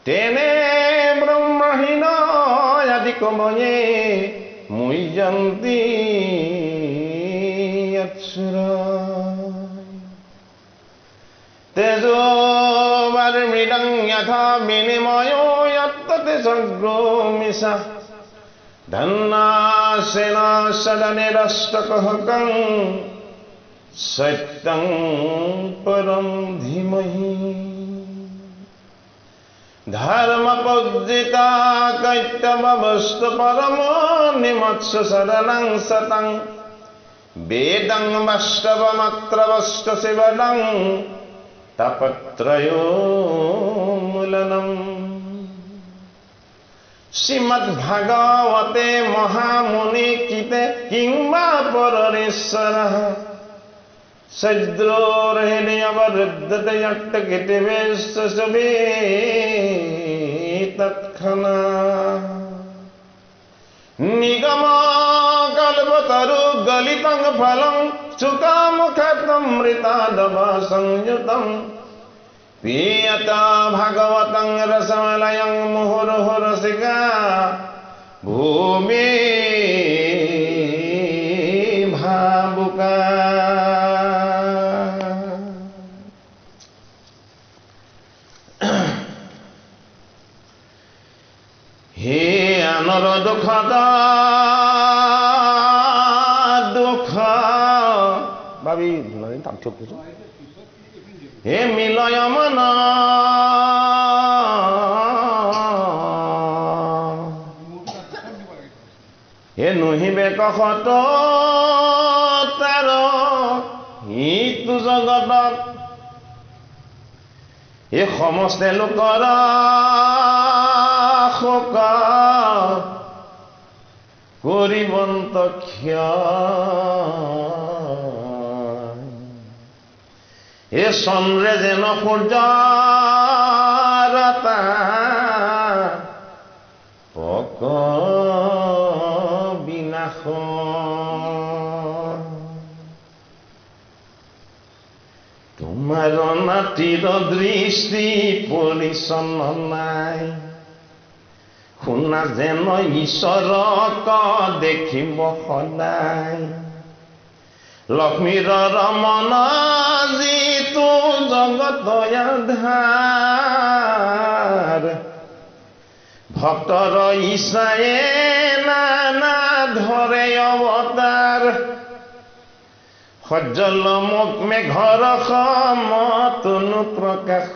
Tene brahmahina yadikomoye muyanti yatsura tejo varmidang yatha minimoyo yattate sagromisa dhanna sena sadane rastakahakam satyam param dhimahi dharma pujjita kaityamavastu paramo nimatsya saranang satang vedang vastavamatra sivadang tapatrayo mulanam Srimad Bhagavate Mahamuni Kite Kingma Pararisara Sajdro Rehne Avaruddhata Yatta Kite Vesasabe Tatkhana Nigama Kalpataru Galitang Phalang Sukamukhatam Ritadava Sangyutam Piyata Bhagavatang Rasamalayang Muhuruhu Rasika Bhumi Bhabuka He Anara Dukhada Dukha Babi, nói tạm chụp rồi He milayamana He nuhibe kakhato taro hitu jagatat He khomoste lokara khoka koribanta khya এ সন্রে যেন সূৰ্যৰতা পক বিনাশ তোমাৰ নাতিৰ দৃষ্টি পৰিচন্ন নাই শুনা যেন ঈশ্বৰক দেখিব সদায় লক্ষ্মীৰ ৰমণ জিতু জগত আধাৰ ভক্তৰ ইচ্ছায়ে নানা ধৰে অৱতাৰ সজ্জল মোক মেঘৰ সমতনু প্ৰকাশ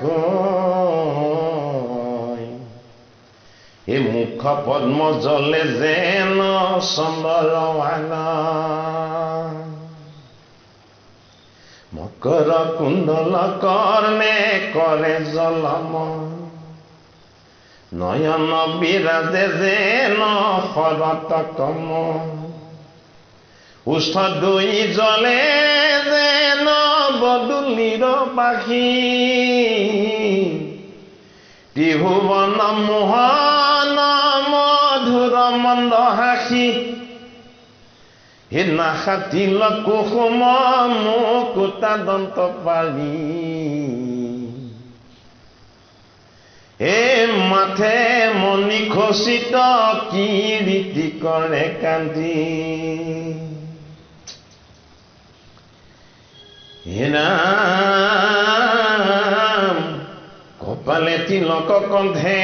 এই মুখ পদ্ম জলে যেন চন্দ্ৰৱানা মকৰ কুণ্ডল কৰ্ণে কৰে জলমন নয়ন বিৰাজে যেন শৰৎ কমল উষ্ঠ দুই জলে যেন বদুলিৰ পাখি ত্ৰিভুৱন মোহন মধুৰ মন্দ হাসি হে নাখাতিল কুসুম মুকুতা দন্ত পাৰি হে মাথে মণি খচিত কিৰীতি কৰে কান্দি হে নাম কপালে তিলক কণ্ঠে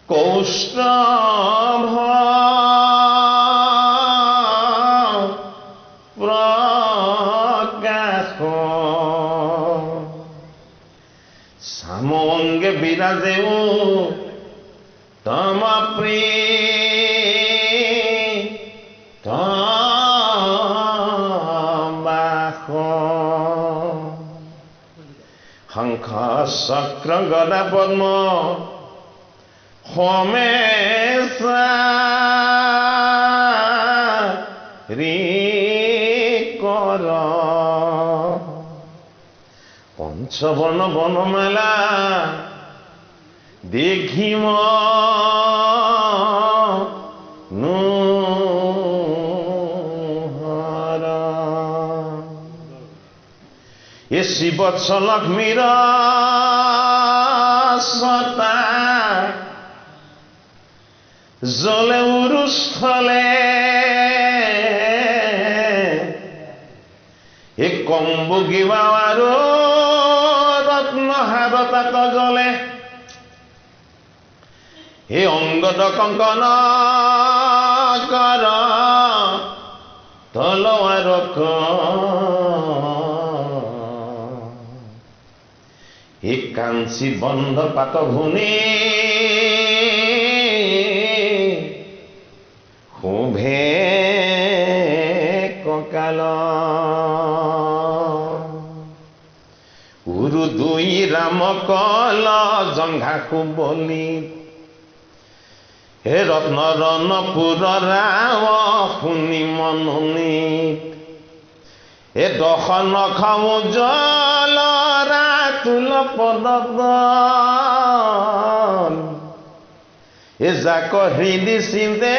কৌস্তভ প্ৰকাশ সামঙ্গে বিৰাজেও তম তমাখ শঙ্খ চক্ৰ গদা পদ্ম সমেশা কৰ পঞ্চবৰ্ণ বনমালা দেখিম নোহৰ এ শিৱৎস লক্ষ্মীৰ সতা জলে উৰুস্থলে এ কম্বুকি বাবাৰো ৰত্ন হাৰতাক জলে হে অংগদ কংকন কৰ তলৱাৰ হে কাঞ্চি বন্ধ পাত ভুনি শোভে কঁকাল উৰু দুই ৰাম কল জংঘা কুবলি হে ৰত্ন ৰণপুৰ ৰাম শুনি মননি হে দশ নখ উজ্জ্বল ৰাতুল পদন এ যাক হৃদি চিন্তে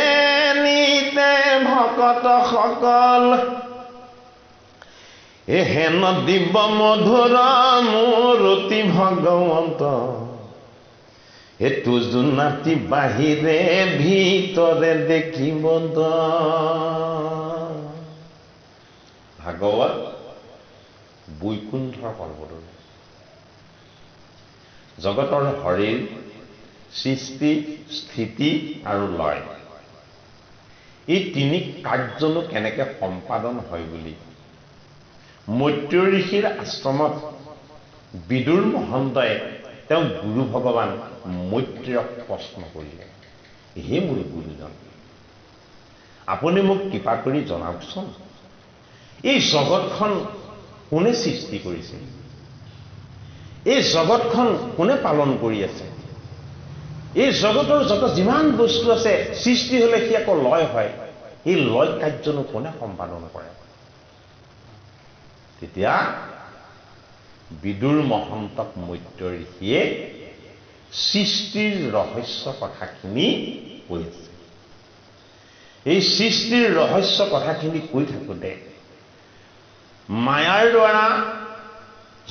নিতে ভকত সকল এ হেন দিব্য মধুৰ মূৰতি ভগৱন্ত এ তুজু নাতি বাহিৰে ভিতৰে দেখিব ভাগৱত বৈকুণ্ঠৰ পৰ্বতৰ জগতৰ হৰিৰ সৃষ্টি স্থিতি আৰু লয় এই তিনি কাৰ্যনো কেনেকৈ সম্পাদন হয় বুলি মৈত্ৰী ঋষিৰ আশ্ৰমত বিদুৰ মহন্তই তেওঁ গুৰু ভগৱান মৈত্ৰীক প্ৰশ্ন কৰিলে হে মোৰ গুৰুজন আপুনি মোক কৃপা কৰি জনাওকচোন এই জগতখন কোনে সৃষ্টি কৰিছে এই জগতখন কোনে পালন কৰি আছে এই জগতৰ যত যিমান বস্তু আছে সৃষ্টি হলে সি আকৌ লয় হয় এই লয় কাৰ্যনো কোনে সম্পাদন কৰে তেতিয়া বিদুৰ মহন্তক মৈত্ৰী ঋষিয়ে সৃষ্টিৰ ৰহস্য কথাখিনি কৈ আছে এই সৃষ্টিৰ ৰহস্য কথাখিনি কৈ থাকোঁতে মায়াৰ দ্বাৰা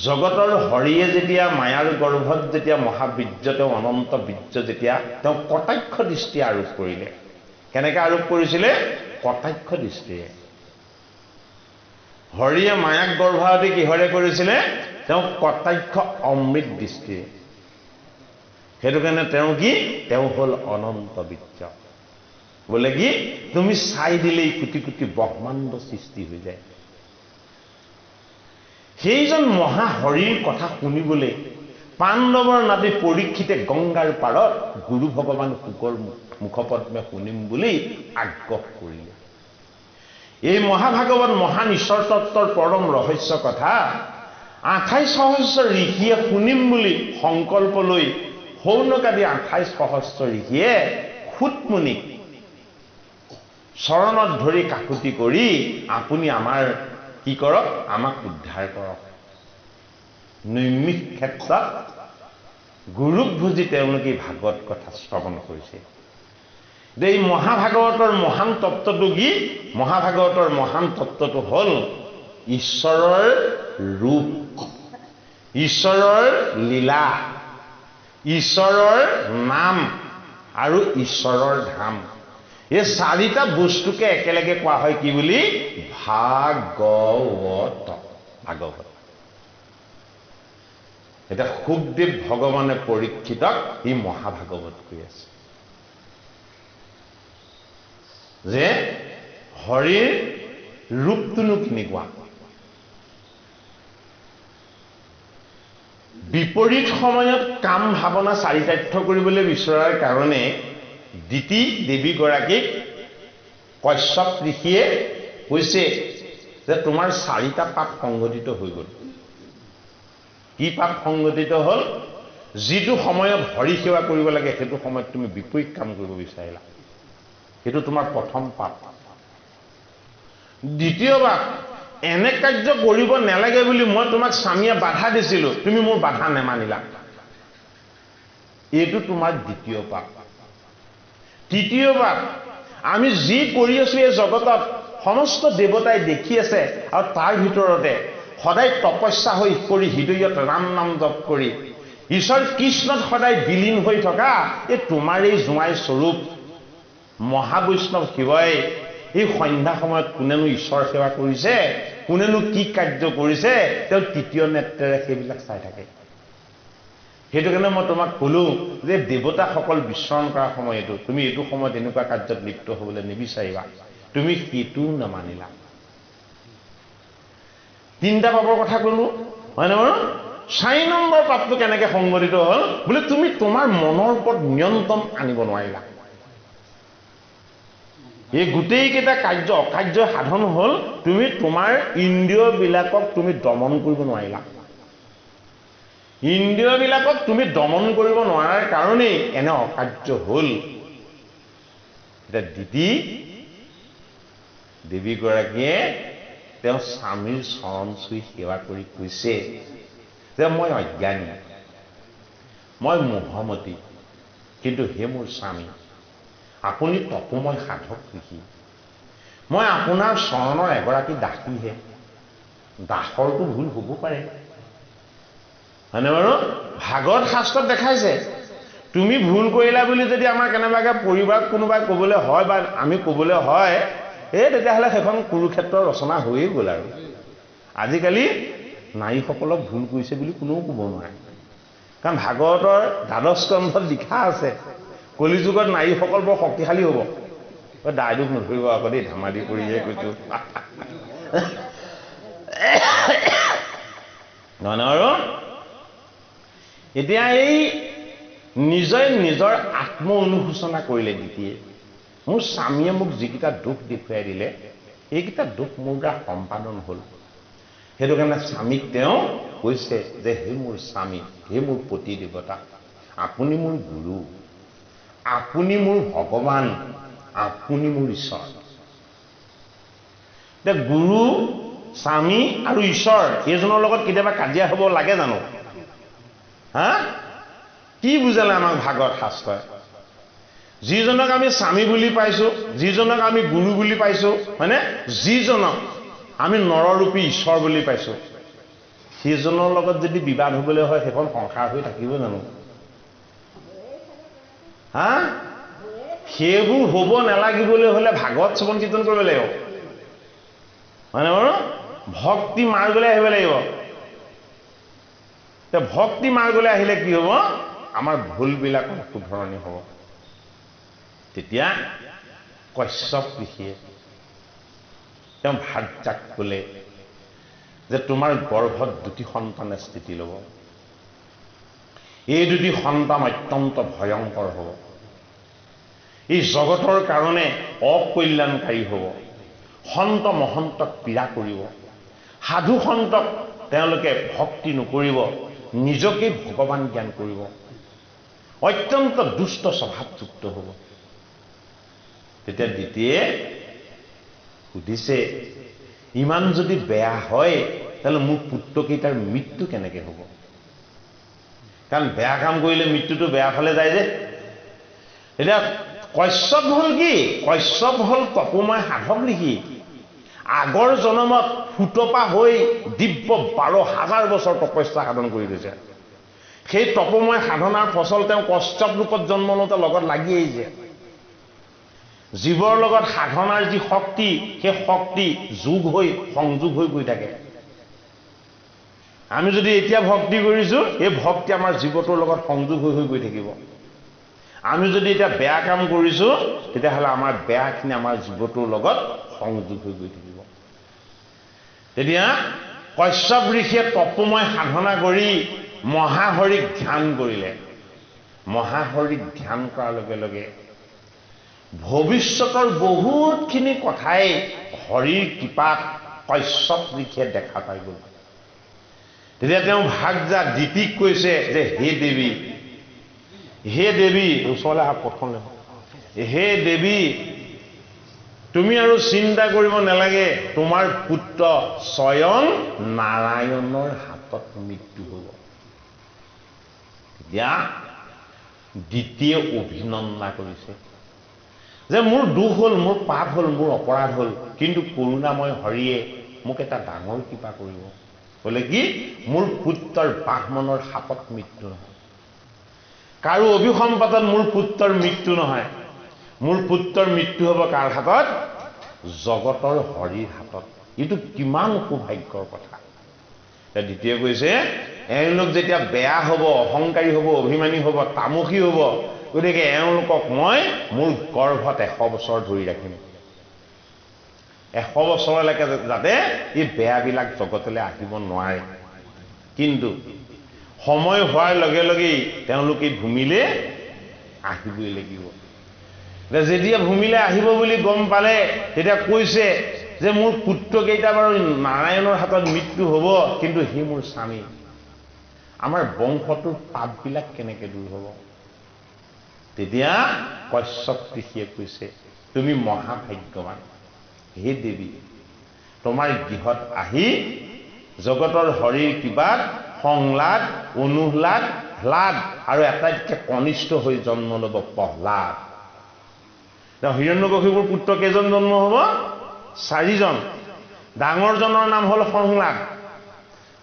জগতৰ হৰিয়ে যেতিয়া মায়াৰ গৰ্ভত যেতিয়া মহাবীৰ্য তেওঁ অনন্ত বীৰ্য যেতিয়া তেওঁ কটাক্ষ দৃষ্টি আৰোপ কৰিলে কেনেকৈ আৰোপ কৰিছিলে কটাক্ষ দৃষ্টিৰে হৰিয়ে মায়াক গৰ্ভাৱতী কিহৰে কৰিছিলে তেওঁ কটাক্ষ অমৃত দৃষ্টিৰে সেইটো কাৰণে তেওঁ কি তেওঁ হ'ল অনন্ত বীৰ্য বোলে কি তুমি চাই দিলেই কোটি কোটি ব্ৰহ্মাণ্ড সৃষ্টি হৈ যায় সেইজন মহা হৰিৰ কথা শুনিবলৈ পাণ্ডৱৰ নাতি পৰীক্ষিতে গংগাৰ পাৰত গুৰু ভগৱান শুকৰ মুখপদ্মে শুনিম বুলি আগ্ৰহ কৰিলে এই মহাভাগৱত মহান ঈশ্বৰ তত্ত্বৰ পৰম ৰহস্য কথা 28 সহস্ৰ ঋষিয়ে শুনিম বুলি সংকল্প লৈ সৌনকাদি 28 সহস্ৰ ঋষিয়ে খুটমুনিক চৰণত ধৰি কাকুতি কৰি আপুনি আমাৰ কি কৰক, আমাক উদ্ধাৰ কৰক। নৈমিষ ক্ষেত্ৰত গুৰুক ভুজি তেওঁলোকে ভাগৱত কথা শ্ৰৱণ কৰিছে। এই মহাভাগৱতৰ মহান তত্ত্বটো কি? মহাভাগৱতৰ মহান তত্ত্বটো হ'ল ঈশ্বৰৰ ৰূপ, ঈশ্বৰৰ লীলা, ঈশ্বৰৰ নাম আৰু ঈশ্বৰৰ ধাম। এই চাৰিটা বস্তুকে একেলগে কোৱা হয় কি বুলি? ভাগৱত। ভাগৱত। এটা সুখদেৱ ভগৱানে পৰীক্ষিতক এই মহাভাগৱত কৈ আছে যে হৰিৰ ৰূপটোনো কেনেকুৱা। বিপৰীত সময়ত কাম ভাৱনা চাৰিতাৰ্থ কৰিবলৈ বিচৰাৰ কাৰণে দিতি দেৱীগৰাকীক কশ্যপ ঋষিয়ে কৈছে যে তোমাৰ চাৰিটা পাপ সংঘটিত হৈ গ'ল। কি পাপ সংঘটিত হ'ল? যিটো সময়ত হৰি সেৱা কৰিব লাগে সেইটো সময়ত তুমি বিপৰীত কাম কৰিব বিচাৰিলা, সেইটো তোমাৰ প্ৰথম পাপ। দ্বিতীয় পাপ, এনে কাৰ্য কৰিব নালাগে বুলি মই তোমাক স্বামীয়ে বাধা দিছিলো, তুমি মোৰ বাধা নেমানিলা, এইটো তোমাৰ দ্বিতীয় পাপ। তৃতীয় পাপ, আমি যি কৰি আছো এই জগতত সমস্ত দেৱতাই দেখি আছে আৰু তাৰ ভিতৰতে সদায় তপস্যা হৈ কৰি হৃদয়ত ৰাম নাম জপ কৰি ঈশ্বৰ কৃষ্ণত সদায় বিলীন হৈ থকা এই তোমাৰ এই জোঁৱাই স্বৰূপ মহাবৈষ্ণৱ শিৱই এই সন্ধ্যা সময়ত কোনেনো ঈশ্বৰ সেৱা কৰিছে, কোনেনো কি কাৰ্য কৰিছে, তেওঁ তৃতীয় নেত্ৰেৰে সেইবিলাক চাই থাকে। সেইটো কাৰণে মই তোমাক ক'লো যে দেৱতাসকল বিচৰণ কৰা সময়তো তুমি এইটো সময়ত এনেকুৱা কাৰ্যত লিপ্ত হ'বলৈ নিবিচাৰিবা, তুমি সেইটোও নামানিলা। তিনিটা পাপৰ কথা ক'লো, হয়নে বাৰু? 4 নম্বৰ পাপটো কেনেকে সংঘটিত হ'ল? বোলে তুমি তোমাৰ মনৰ ওপৰত নিয়ন্ত্ৰণ আনিব নোৱাৰিলা। এই গোটেইকেইটা কাৰ্য অকাৰ্য সাধন হ'ল তুমি তোমাৰ ইন্দ্ৰিয়বিলাকক তুমি দমন কৰিব নোৱাৰিলা। ইন্দ্ৰিয়বিলাকক তুমি দমন কৰিব নোৱাৰাৰ কাৰণেই এনে অকাৰ্য হ'ল। এতিয়া দিতি দেৱীগৰাকীয়ে তেওঁ স্বামীৰ চৰণ চুই সেৱা কৰি কৈছে যে মই অজ্ঞানী, মই মোহমতী, কিন্তু হে মোৰ স্বামী, আপুনি তপোময় সাধক ঋষি, মই আপোনাৰ চৰণৰ এগৰাকী দাসীহে। দাসৰটো ভুল হ'ব পাৰে, হয়নে বাৰু? ভাগৱত শাস্ত্ৰত দেখাইছে তুমি ভুল কৰিলা বুলি যদি আমাৰ কেনেবাকৈ পৰিবাৰত কোনোবাই ক'বলৈ হয় বা আমি ক'বলৈ হয়, তেতিয়াহ'লে সেইখন কুৰুক্ষেত্ৰৰ ৰচনা হৈয়ে গ'ল। আৰু আজিকালি নাৰীসকলক ভুল কৰিছে বুলি কোনেও ক'ব নোৱাৰে, কাৰণ ভাগৱতৰ 12 স্কন্ধত লিখা আছে কলিযুগত নাৰীসকল বৰ শক্তিশালী হ'ব। দায়দোষ নধৰিব আকৌ দেই, ধেমালি কৰিয়ে কৈছো। নহয় ন? আৰু এতিয়া এই নিজৰ আত্ম অনুশোচনা কৰিলে দিতিয়ে। মোৰ স্বামীয়ে মোক যিকেইটা দুখ দেখুৱাই দিলে এইকেইটা দুখ মোৰ দ্বাৰা সম্পাদন হ'ল। সেইটো কাৰণে স্বামীক তেওঁ কৈছে যে হে মোৰ স্বামী, হে মোৰ পতি দেৱতা, আপুনি মোৰ গুৰু, আপুনি মোৰ ভগৱান, আপুনি মোৰ ঈশ্বৰ। এতিয়া গুৰু, স্বামী আৰু ঈশ্বৰ এইজনৰ লগত কেতিয়াবা কাজিয়া হ'ব লাগে জানো? হা? কি বুজালে আমাক ভাগৱত শাস্ত্ৰই? যিজনক আমি স্বামী বুলি পাইছো, যিজনক আমি গুৰু বুলি পাইছো, হয়নে, যিজনক আমি নৰৰূপী ঈশ্বৰ বুলি পাইছো, সেইজনৰ লগত যদি বিবাদ হ'বলৈ হয় সেইখন সংসাৰ হৈ থাকিব জানো? হা? সেইবোৰ হ'ব নালাগিবলৈ হ'লে ভাগৱত শ্ৰৱণ কীৰ্তন কৰিব লাগিব, হয়নে বাৰু? ভক্তি মাৰ্গলৈ আহিব লাগিব। ভক্তি মাৰ্গলৈ আহিলে কি হ'ব? আমাৰ ভুলবিলাকৰ শুধৰণি হ'ব। তেতিয়া কশ্যপ ঋষিয়ে তেওঁ ভাৰ্যাক ক'লে যে তোমাৰ গৰ্ভত 2টি সন্তানে স্থিতি ল'ব, এই 2টি সন্তান অত্যন্ত ভয়ংকৰ হ'ব, এই জগতৰ কাৰণে অকল্যাণকাৰী হ'ব, সন্ত মহন্তক পীড়া কৰিব সাধু সন্তক তেওঁলোকে ভক্তি নকৰিব নিজকে ভগৱান জ্ঞান কৰিব অত্যন্ত দুষ্ট স্বভাৱযুক্ত হ'ব তেতিয়া দ্বিতীয়ে সুধিছে ইমান যদি বেয়া হয় তাহলে মোৰ পুত্ৰকেইটাৰ মৃত্যু কেনেকৈ হ'ব কাৰণ বেয়া কাম কৰিলে মৃত্যুটো বেয়া ফালে যায় যে এতিয়া কশ্যপ হল কি কশ্যপ হল তপময় সাধক লিখি আগৰ জনমত ফুটপা হৈ দিব্য 12,000 বছৰ তপস্যা সাধন কৰি গৈছে সেই তপময় সাধনাৰ ফসল তেওঁ কশ্যপ ৰূপত জন্ম লওঁতে লগত লাগি আহিছে জীৱৰ লগত সাধনাৰ যি শক্তি সেই শক্তি যোগ হৈ সংযোগ হৈ গৈ থাকে আমি যদি এতিয়া ভক্তি কৰিছো এই ভক্তি আমাৰ জীৱটোৰ লগত সংযোগ হৈ গৈ থাকিব আমি যদি এটা বেয়া কাম কৰিছো তেতিয়া হলে আমাৰ বেয়াখিনি আমাৰ জীৱটোৰ লগত সংযোগ হৈ গৈ থাকিব তেতিয়া কশ্যপ ঋষিয়ে তপময় সাধনা কৰি মহাহৰিক ধ্যান কৰিলে মহাহৰিক ধ্যান কৰাৰ লগে লগে ভৱিষ্যতৰ বহুতখিনি কথাই হৰিৰ কৃপাত কশ্যপ ঋষিয়ে দেখা পাই গ'ল তেতিয়া তেওঁ ভাগজা দিতিক কৈছে যে হে দেৱী ওচৰলৈ আহা প্ৰথম হে দেৱী তুমি আৰু চিন্তা কৰিব নালাগে তোমাৰ পুত্ৰ স্বয়ং নাৰায়ণৰ হাতত মৃত্যু হ'ব এতিয়া দ্বিতীয় অভিনন্দন কৰিছে যে মোৰ দুখ হ'ল মোৰ পাপ হ'ল মোৰ অপৰাধ হ'ল কিন্তু কৰুণাময় হৰিয়ে মোক এটা ডাঙৰ কৃপা কৰিব বলে কি মোৰ পুত্ৰৰ বাহমনৰ হাতত মৃত্যু নহয় কাৰো অভিসম্পাদন মোৰ পুত্ৰৰ মৃত্যু নহয় মোৰ পুত্ৰৰ মৃত্যু হ'ব কাৰ হাতত জগতৰ হৰিৰ হাতত এইটো কিমান সৌভাগ্যৰ কথা দ্বিতীয় কৈছে এওঁলোক যেতিয়া বেয়া হ'ব অহংকাৰী হ'ব অভিমানী হ'ব তামসী হ'ব গতিকে এওঁলোকক মই মোৰ গৰ্ভত 100 বছৰ ধৰি ৰাখিম 100 বছৰলৈকে যাতে এই বেয়াবিলাক জগতলৈ আহিব নোৱাৰে কিন্তু সময় হোৱাৰ লগে লগেই তেওঁলোকে ভূমিলে আহিবই লাগিব যেতিয়া ভূমিলে আহিব বুলি গম পালে তেতিয়া কৈছে যে মোৰ পুত্ৰকেইটা বাৰু নাৰায়ণৰ হাতত মৃত্যু হ'ব কিন্তু সি মোৰ স্বামী আমাৰ বংশটোৰ পাপবিলাক কেনেকৈ দূৰ হ'ব তেতিয়া কশ্যপ ঋষিয়ে কৈছে তুমি মহাভাগ্যৱান হে দেৱী তোমাৰ গৃহত আহি জগতৰ হৰিৰ কৃপাত সংলাদ অনুহ্লাদ হ্লাদ আৰু আটাইতকৈ কনিষ্ঠ হৈ জন্ম ল'ব প্ৰহ্লাদ হিৰণ্যকশিপুৰ পুত্ৰ কেইজন জন্ম হ'ব 4জন ডাঙৰজনৰ নাম হ'ল সংলাদ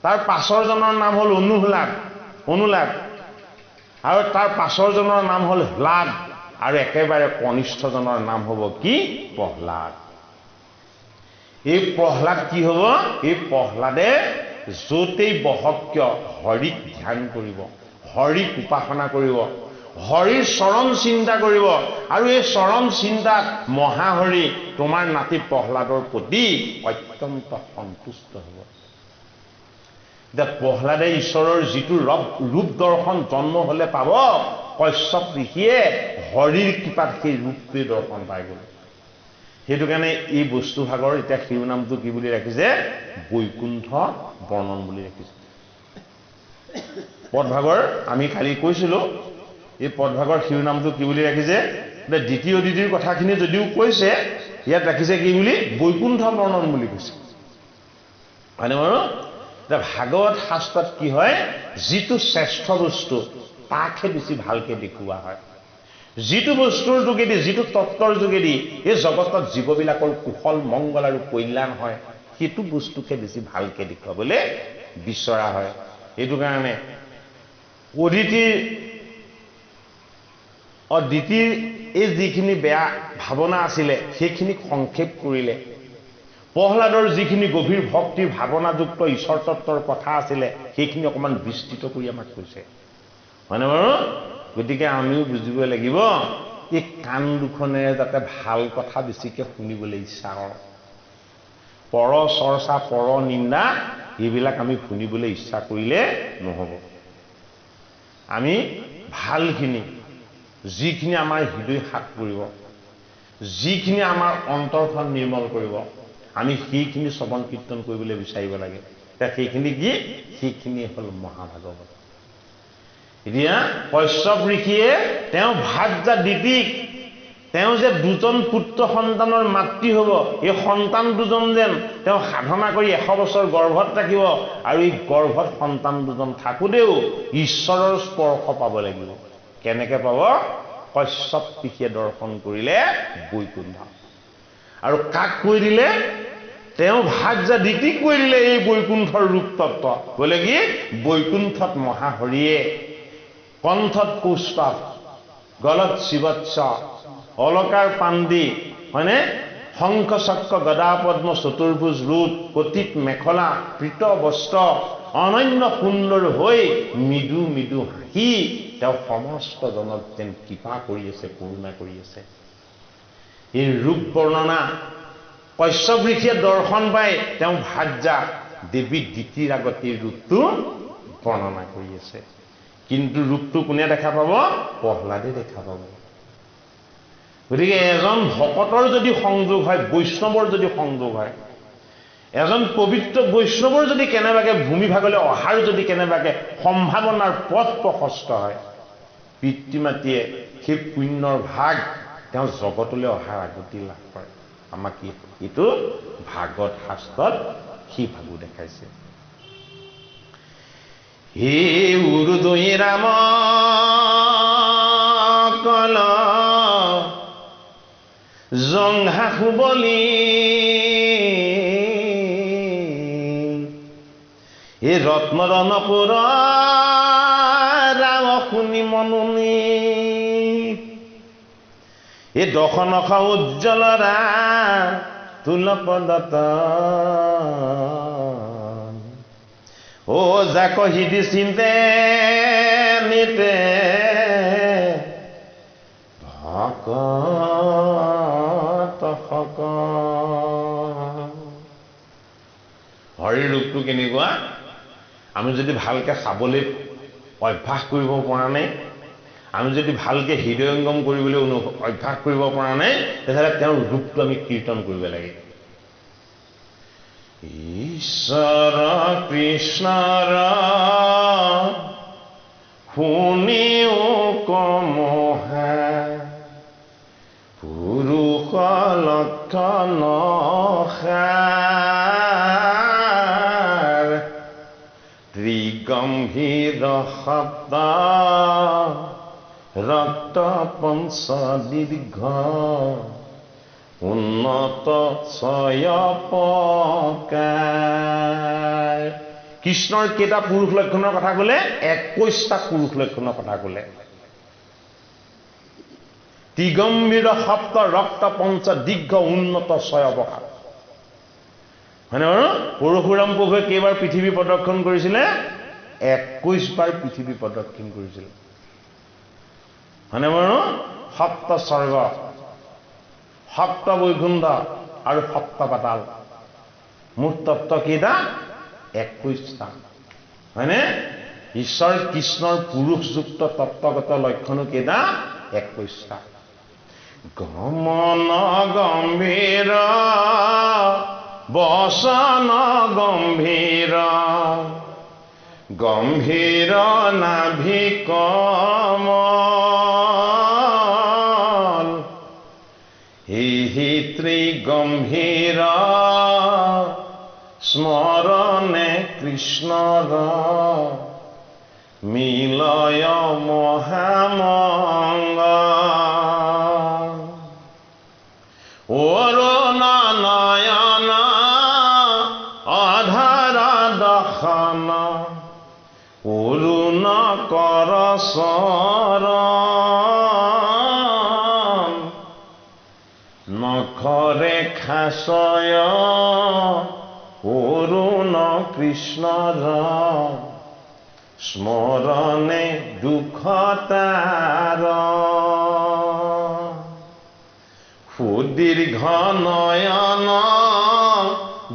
তাৰ পাছৰজনৰ নাম হ'ল অনুহ্লাদ আৰু তাৰ পাছৰজনৰ নাম হ'ল হ্লাদ আৰু একেবাৰে কনিষ্ঠজনৰ নাম হ'ব কি প্ৰহ্লাদ এই প্ৰহ্লাদ কি হ'ব এই প্ৰহ্লাদে যতেই বহক কিয় হৰিক ধ্যান কৰিব হৰিক উপাসনা কৰিব হৰিৰ চৰণ চিন্তা কৰিব আৰু এই চৰণ চিন্তাত মহাহৰি তোমাৰ নাতি প্ৰহ্লাদৰ প্ৰতি অত্যন্ত সন্তুষ্ট হ'ব এতিয়া প্ৰহ্লাদে ঈশ্বৰৰ যিটো ৰূপ দৰ্শন জন্ম হলে পাব কশ্যপ ঋষিয়ে হৰিৰ কৃপাত সেই ৰূপটোৱে দৰ্শন পাই গ'ল সেইটো কাৰণে এই বস্তু ভাগৰ এতিয়া শিৰোনামটো কি বুলি ৰাখিছে বৈকুণ্ঠ বৰ্ণন বুলি ৰাখিছে পদভাগৰ আমি কালি কৈছিলো এই পদভাগৰ শিৰোনামটো কি বুলি ৰাখিছে দ্বিতীয় দিদিৰ কথাখিনি যদিও কৈছে ইয়াত ৰাখিছে কি বুলি বৈকুণ্ঠ বৰ্ণন বুলি কৈছে হয়নে বাৰু ভাগৱত শাস্ত্ৰত কি হয় যিটো শ্ৰেষ্ঠ বস্তু তাকহে বেছি ভালকে দেখুওৱা হয় যিটো বস্তুৰ যোগেদি যিটো তত্ত্বৰ যোগেদি এই জগতত জীৱবিলাকৰ কুশল মংগল আৰু কল্যাণ হয় সেইটো বস্তুকে বেছি ভালকে দেখুৱাবলৈ বিচৰা হয় এইটো কাৰণে অদিতিৰ এই যিখিনি বেয়া ভাৱনা আছিলে সেইখিনি সংক্ষেপ কৰিলে প্ৰহ্লাদৰ যিখিনি গভীৰ ভক্তিৰ ভাৱনাযুক্ত ঈশ্বৰ তত্ত্বৰ কথা আছিলে সেইখিনি অকমান বিস্তৃত কৰি আমাক কৈছে হয়নে বাৰু গতিকে আমিও বুজিব লাগিব এই কাণ দুখনেৰে যাতে ভাল কথা বেছিকে শুনিবলৈ ইচ্ছা কৰোঁ পৰ চৰ্চা পৰ নিন্দা এইবিলাক আমি শুনিবলৈ ইচ্ছা কৰিলে নহ'ব আমি ভালখিনি যিখিনি আমাৰ হৃদয় সাত কৰিব যিখিনি আমাৰ অন্তৰখন নিৰ্মল কৰিব আমি সেইখিনি শ্ৰৱণ কীৰ্তন কৰিবলৈ বিচাৰিব লাগে সেইখিনি কি সেইখিনি হ'ল মহাভাগৱত এতিয়া কশ্যপ ঋষিয়ে তেওঁ ভাৰ্যা দিতিক তেওঁ যে দুজন পুত্ৰ সন্তানৰ মাতৃ হ'ব এই সন্তান দুজন যেন তেওঁ সাধনা কৰি 100 বছৰ গৰ্ভত ৰাখিব আৰু এই গৰ্ভত সন্তান দুজন থাকোতেও ঈশ্বৰৰ স্পৰ্শ পাব লাগিব কেনেকৈ পাব কশ্যপ ঋষিয়ে দৰ্শন কৰিলে বৈকুণ্ঠ আৰু কাক কৈ দিলে তেওঁ ভাৰ্যা দিতিক কৈ দিলে এই বৈকুণ্ঠৰ ৰূপ তত্ত্ব বোলে কি বৈকুণ্ঠত মহাহৰিয়ে কণ্ঠত কৌস্তভ গলত শিৱৎস অলকাৰ পাণ্ডি হয়নে শংখ চক্ৰ গদা পদ্ম চতুৰ্ভুজ ৰূপ কটিত মেখলা পৃত বস্ত্ৰ অনন্য সুন্দৰ হৈ মৃদু মৃদু হাঁহি তেওঁ সমস্ত জনক যেন কৃপা কৰি আছে কৰুণা কৰি আছে এই ৰূপ বৰ্ণনা কশ্যপ ঋষিয়ে দৰ্শন পাই তেওঁ ভাৰ্যা দেৱী দিতিৰ আগত এই ৰূপটো বৰ্ণনা কৰি আছে কিন্তু ৰূপটো কোনে দেখা পাব প্ৰহ্লাদে দেখা পাব গতিকে এজন ভকতৰ যদি সংযোগ হয় বৈষ্ণৱৰ যদি সংযোগ হয় এজন পবিত্ৰ বৈষ্ণৱৰ যদি কেনেবাকে ভূমিভাগলৈ অহাৰ যদি কেনেবাকে সম্ভাৱনাৰ পথ প্ৰশস্ত হয় পিতৃ মাতৃয়ে সেই পুণ্যৰ ভাগ তেওঁ জগতলৈ অহাৰ আগতেই লাভ কৰে আমাক এইটো ভাগৱত শাস্ত্ৰত সেই ভাগো দেখাইছে হে উৰুদৈ ৰাম কল জংঘা শুবলি হে ৰত্নৰনপুৰ ৰাম শুনি মনুনি এ দশনখ উজ্জ্বলৰা তুলপদত ও যাক হিদি চিন্তে নিতে ভকত হৰিৰ ৰূপটো কেনেকুৱা আমি যদি ভালকে চাবলৈ অভ্যাস কৰিব পৰা নাই আমি যদি ভালকে হৃদয়ঙ্গম কৰিবলৈ অভ্যাস কৰিব পৰা নাই তেতিয়াহ'লে তেওঁৰ ৰূপটো আমি কীৰ্তন কৰিব লাগে ঈশ্বৰ কৃষ্ণৰ শুনিও কমহে পুৰুষ লক্ষণ ত্ৰিগম্ভীৰ শব্দ ৰক্ত পঞ্চ দীৰ্ঘ উন্নত ছয়পকাৰ কৃষ্ণৰ কেইটা পুৰুষ লক্ষণৰ কথা ক'লে 21টা পুৰুষ লক্ষণৰ কথা ক'লে ত্ৰিগম্ভীৰ শব্দ ৰক্ত পঞ্চ দীৰ্ঘ উন্নত ছয়পকাৰ হয়নে বাৰু পৰশুৰাম প্ৰভুৱে কেইবাৰ পৃথিৱী প্ৰদক্ষিণ কৰিছিলে 21 বাৰ পৃথিৱী প্ৰদক্ষিণ কৰিছিলে হয়নে বাৰু সপ্ত স্বৰ্গ সপ্ত বৈকুণ্ঠ আৰু সপ্ত পাতাল মুঠ তত্ত্ব কেইটা 21টা হয়নে ঈশ্বৰ কৃষ্ণৰ পুৰুষযুক্ত তত্ত্বগত লক্ষণো কেইটা 21টা গমন গম্ভীৰ বচন গম্ভীৰ গম্ভীৰ নাভি কমল হি ত্ৰিগম্ভীৰ স্মৰণে কৃষ্ণৰ মিলয় মহামঙ্গল অৰুণ নয়ন অধৰ দশন অৰুণ কৰ চৰণ নখৰে খাচয় অৰুণ কৃষ্ণৰ স্মৰণে দুখ তাৰ সুদীৰ্ঘ নয়ন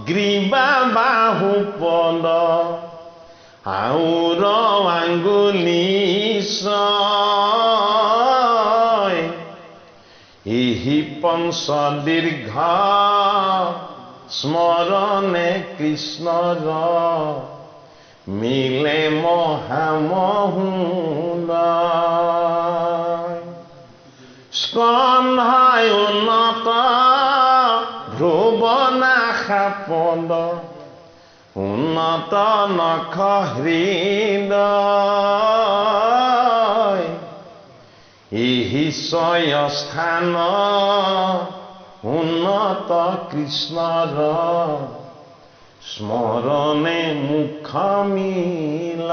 গ্ৰীবা বাহু পদ আউৰ আঙ্গুলি ছয় ইহি পঞ্চ দীৰ্ঘ স্মৰণে কৃষ্ণৰ মিলে মহামহুদয় স্কন্ধাই উন্নত ধ্ৰুৱনাশা পদ উন্নত নখ হৃদয় ইহিচয় স্থান উন্নত কৃষ্ণৰ স্মৰণে মুখ মিলায়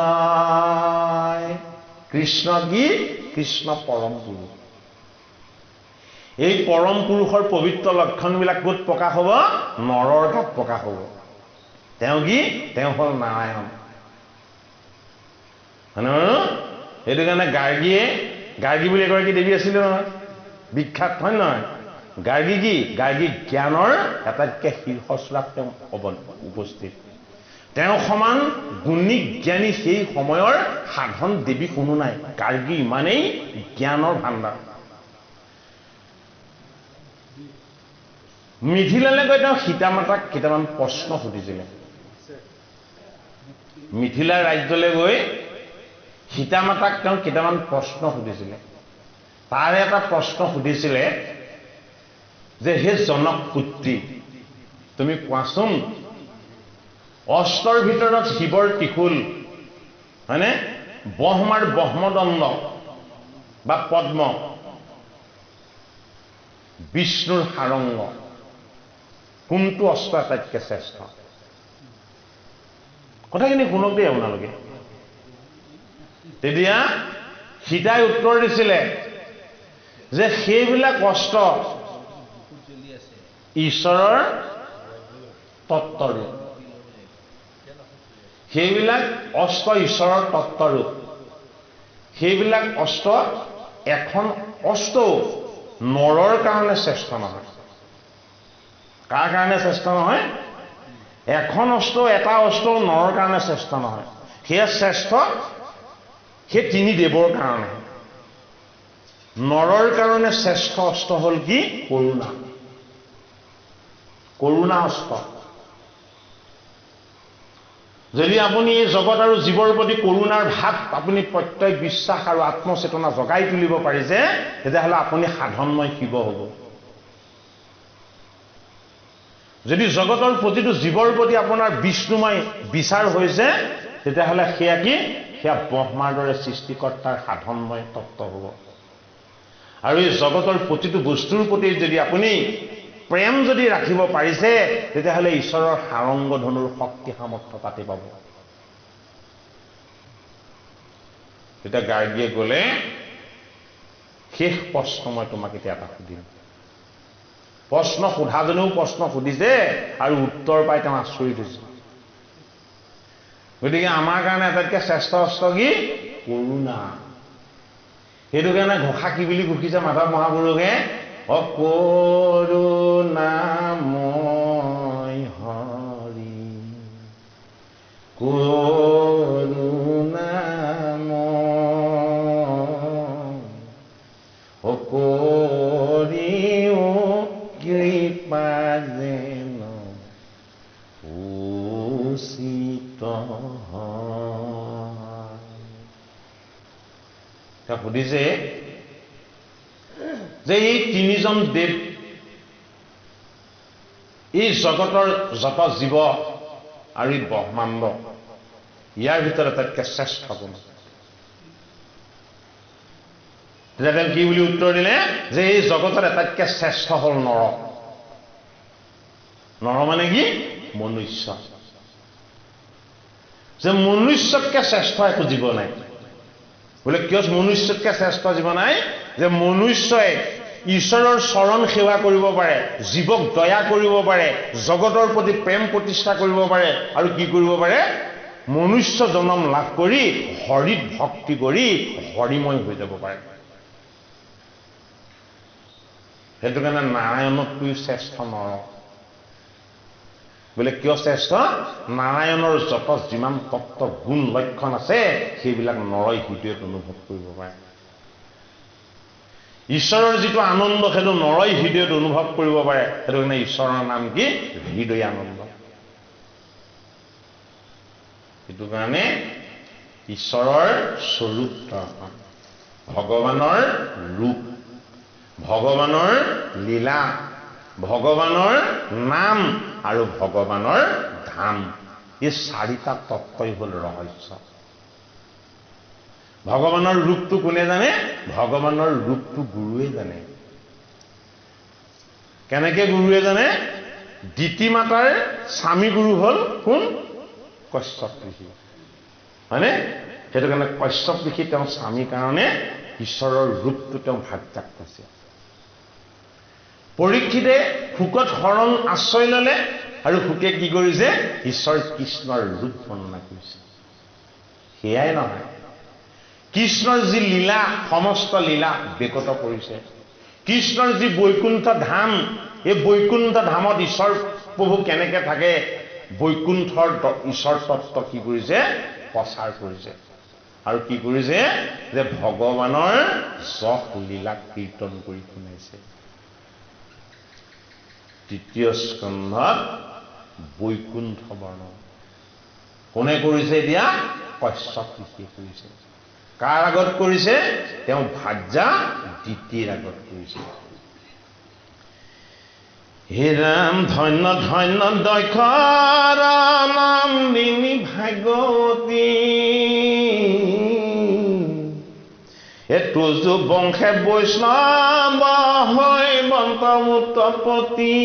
কৃষ্ণ কি কৃষ্ণ পৰম পুৰুষ এই পৰম পুৰুষৰ পবিত্ৰ লক্ষণবিলাক ক'ত প্ৰকাশ হ'ব নৰৰ গাত প্ৰকাশ হ'ব তেওঁ কি তেওঁ হ'ল নাৰায়ণ সেইটো কাৰণে গাৰ্গী বুলি এগৰাকী দেৱী আছিলে নহয় বিখ্যাত হয় নহয় গাৰ্গী কি গাৰ্গী জ্ঞানৰ আটাইতকৈ শীৰ্ষস্থানত তেওঁ উপস্থিত তেওঁ সমান গুণী জ্ঞানী সেই সময়ৰ সাধন দেৱী কোনো নাই গাৰ্গী ইমানেই জ্ঞানৰ ভাণ্ডাৰ মিথিলালৈ গৈ তেওঁ সীতা মাতাক কেইটামান প্ৰশ্ন সুধিছিলে মিথিলা ৰাজ্যলৈ গৈ সীতা মাতাক তেওঁ কেইটামান প্ৰশ্ন সুধিছিলে তাৰে এটা প্ৰশ্ন সুধিছিলে যে হে জনক পুত্ৰী তুমি কোৱাচোন অস্ত্ৰৰ ভিতৰত শিৱৰ ত্ৰিশূল হয়নে ব্ৰহ্মাৰ ব্ৰহ্মদণ্ড বা পদ্ম বিষ্ণুৰ সাৰংগ কোনটো অস্ত্ৰ আটাইতকৈ শ্ৰেষ্ঠ কথাখিনি শুনক দেই আপোনালোকে তেতিয়া সীতাই উত্তৰ দিছিলে যে সেইবিলাক অস্ত্ৰ ঈশ্বৰৰ তত্ত্বৰূপ সেইবিলাক অস্ত্ৰ ঈশ্বৰৰ তত্ত্বৰূপ সেইবিলাক অস্ত্ৰ এখন অস্ত্ৰ নৰৰ কাৰণে শ্ৰেষ্ঠ নহয় কাৰ কাৰণে শ্ৰেষ্ঠ নহয় এখন অস্ত্ৰ এটা অস্ত্ৰ নৰৰ কাৰণে শ্ৰেষ্ঠ নহয় সেয়া শ্ৰেষ্ঠ সেই তিনি দেৱৰ কাৰণে নৰৰ কাৰণে শ্ৰেষ্ঠ অস্ত্ৰ হ'ল কি কৰুণা অস্ত্ৰ যদি আপুনি এই জগত আৰু জীৱৰ প্ৰতি কৰুণাৰ ভাৱ আপুনি প্ৰত্যয় বিশ্বাস আৰু আত্মচেতনা জগাই তুলিব পাৰিছে তেতিয়াহ'লে আপুনি সাধনময় শিৱ হ'ব যদি জগতৰ প্ৰতিটো জীৱৰ প্ৰতি আপোনাৰ বিষ্ণুময় বিচাৰ হৈছে তেতিয়াহ'লে সেয়া কি সেয়া ব্ৰহ্মাৰ দৰে সৃষ্টিকৰ্তাৰ সাধনময় তত্ত্ব হ'ব আৰু এই জগতৰ প্ৰতিটো বস্তুৰ প্ৰতি যদি আপুনি প্ৰেম যদি ৰাখিব পাৰিছে তেতিয়াহ'লে ঈশ্বৰৰ সাৰংগ ধনুৰ শক্তি সামৰ্থ্য তাতে পাব তেতিয়া গাৰ্গীয়ে গ'লে শেষ প্ৰশ্ন মই তোমাক এতিয়া এটা সুধিম প্ৰশ্ন সোধাজনেও প্ৰশ্ন সুধিছে আৰু উত্তৰ পাই তেওঁ আচৰিত হৈছে গতিকে আমাৰ কাৰণে আটাইতকৈ শ্ৰেষ্ঠ অস্ত্ৰ কি কৰুণা সেইটো কাৰণে ঘোষা কি বুলি ঘোষিছে মাধৱ মহাপুৰুষে অকৰুণাময় হৰি কৰুণাময় অকৰিও কৃপা যেন উচিত সুধিছে যে এই তিনিজন দেৱ এই জগতৰ যত জীৱ আৰু এই ব্ৰহ্মাণ্ড ইয়াৰ ভিতৰত আটাইতকৈ শ্ৰেষ্ঠ কোন তেতিয়া তেওঁ কি বুলি উত্তৰ দিলে যে এই জগতৰ আটাইতকৈ শ্ৰেষ্ঠ হ'ল নৰ মানে কি মনুষ্য যে মনুষ্যতকৈ শ্ৰেষ্ঠ একো জীৱ নাই বোলে কিয় মনুষ্যতকৈ শ্ৰেষ্ঠ জীৱ নাই যে মনুষ্যই ঈশ্বৰৰ চৰণ সেৱা কৰিব পাৰে জীৱক দয়া কৰিব পাৰে জগতৰ প্ৰতি প্ৰেম প্ৰতিষ্ঠা কৰিব পাৰে আৰু কি কৰিব পাৰে মনুষ্য জন্ম লাভ কৰি হৰিত ভক্তি কৰি হৰিময় হৈ যাব পাৰে সেইটো কাৰণে নাৰায়ণতকৈ শ্ৰেষ্ঠ নৰ বোলে কিয় শ্ৰেষ্ঠ নাৰায়ণৰ যত যিমান তত্ত্ব গুণ লক্ষণ আছে সেইবিলাক নৰই হৃদয়ত অনুভৱ কৰিব পাৰে ঈশ্বৰৰ যিটো আনন্দ সেইটো নৰই হৃদয়ত অনুভৱ কৰিব পাৰে সেইটো কাৰণে ঈশ্বৰৰ নাম কি হৃদয় আনন্দ সেইটো কাৰণে ঈশ্বৰৰ স্বৰূপ দৰ্শন ভগৱানৰ ৰূপ ভগৱানৰ লীলা ভগৱানৰ নাম আৰু ভগৱানৰ ধাম এই চাৰিটা তত্ত্বই হ'ল ৰহস্য ভগৱানৰ ৰূপটো কোনে জানে ভগৱানৰ ৰূপটো গুৰুৱে জানে কেনেকৈ গুৰুৱে জানে দিতি মাতাৰ স্বামী গুৰু হ'ল কোন কশ্যপ ঋষি হয়নে সেইটো কাৰণে কশ্যপ ঋষি তেওঁ স্বামীৰ কাৰণে ঈশ্বৰৰ ৰূপটো তেওঁ ভাগ্যাক কৈছে পৰীক্ষিতে শুকত শৰণ আশ্ৰয় ললে আৰু শুকে কি কৰিছে ঈশ্বৰ কৃষ্ণৰ ৰূপ বৰ্ণনা কৰিছে সেয়াই নহয় কৃষ্ণৰ যি লীলা সমস্ত লীলা বেকত কৰিছে কৃষ্ণৰ যি বৈকুণ্ঠ ধাম এই বৈকুণ্ঠ ধামত ঈশ্বৰ প্ৰভু কেনেকৈ থাকে বৈকুণ্ঠৰ ঈশ্বৰ তত্ত্ব কি কৰিছে প্ৰচাৰ কৰিছে আৰু কি কৰিছে যে ভগৱানৰ যশ লীলা কীৰ্তন কৰি শুনাইছে তৃতীয় স্কন্ধত বৈকুণ্ঠ বৰ্ণন কোনে কৰিছে এতিয়া কশ্যপ ঋষিয়ে কৰিছে কাৰ আগত কৰিছে তেওঁ ভাৰ্যা দিতিৰ আগত কৰিছে হে ৰাম ধন্য ধন্য দক্ষৰ নন্দিনী ভাগৱতী তুজু বংশে বৈষ্ণৱ হৈ বন্তমুতপতি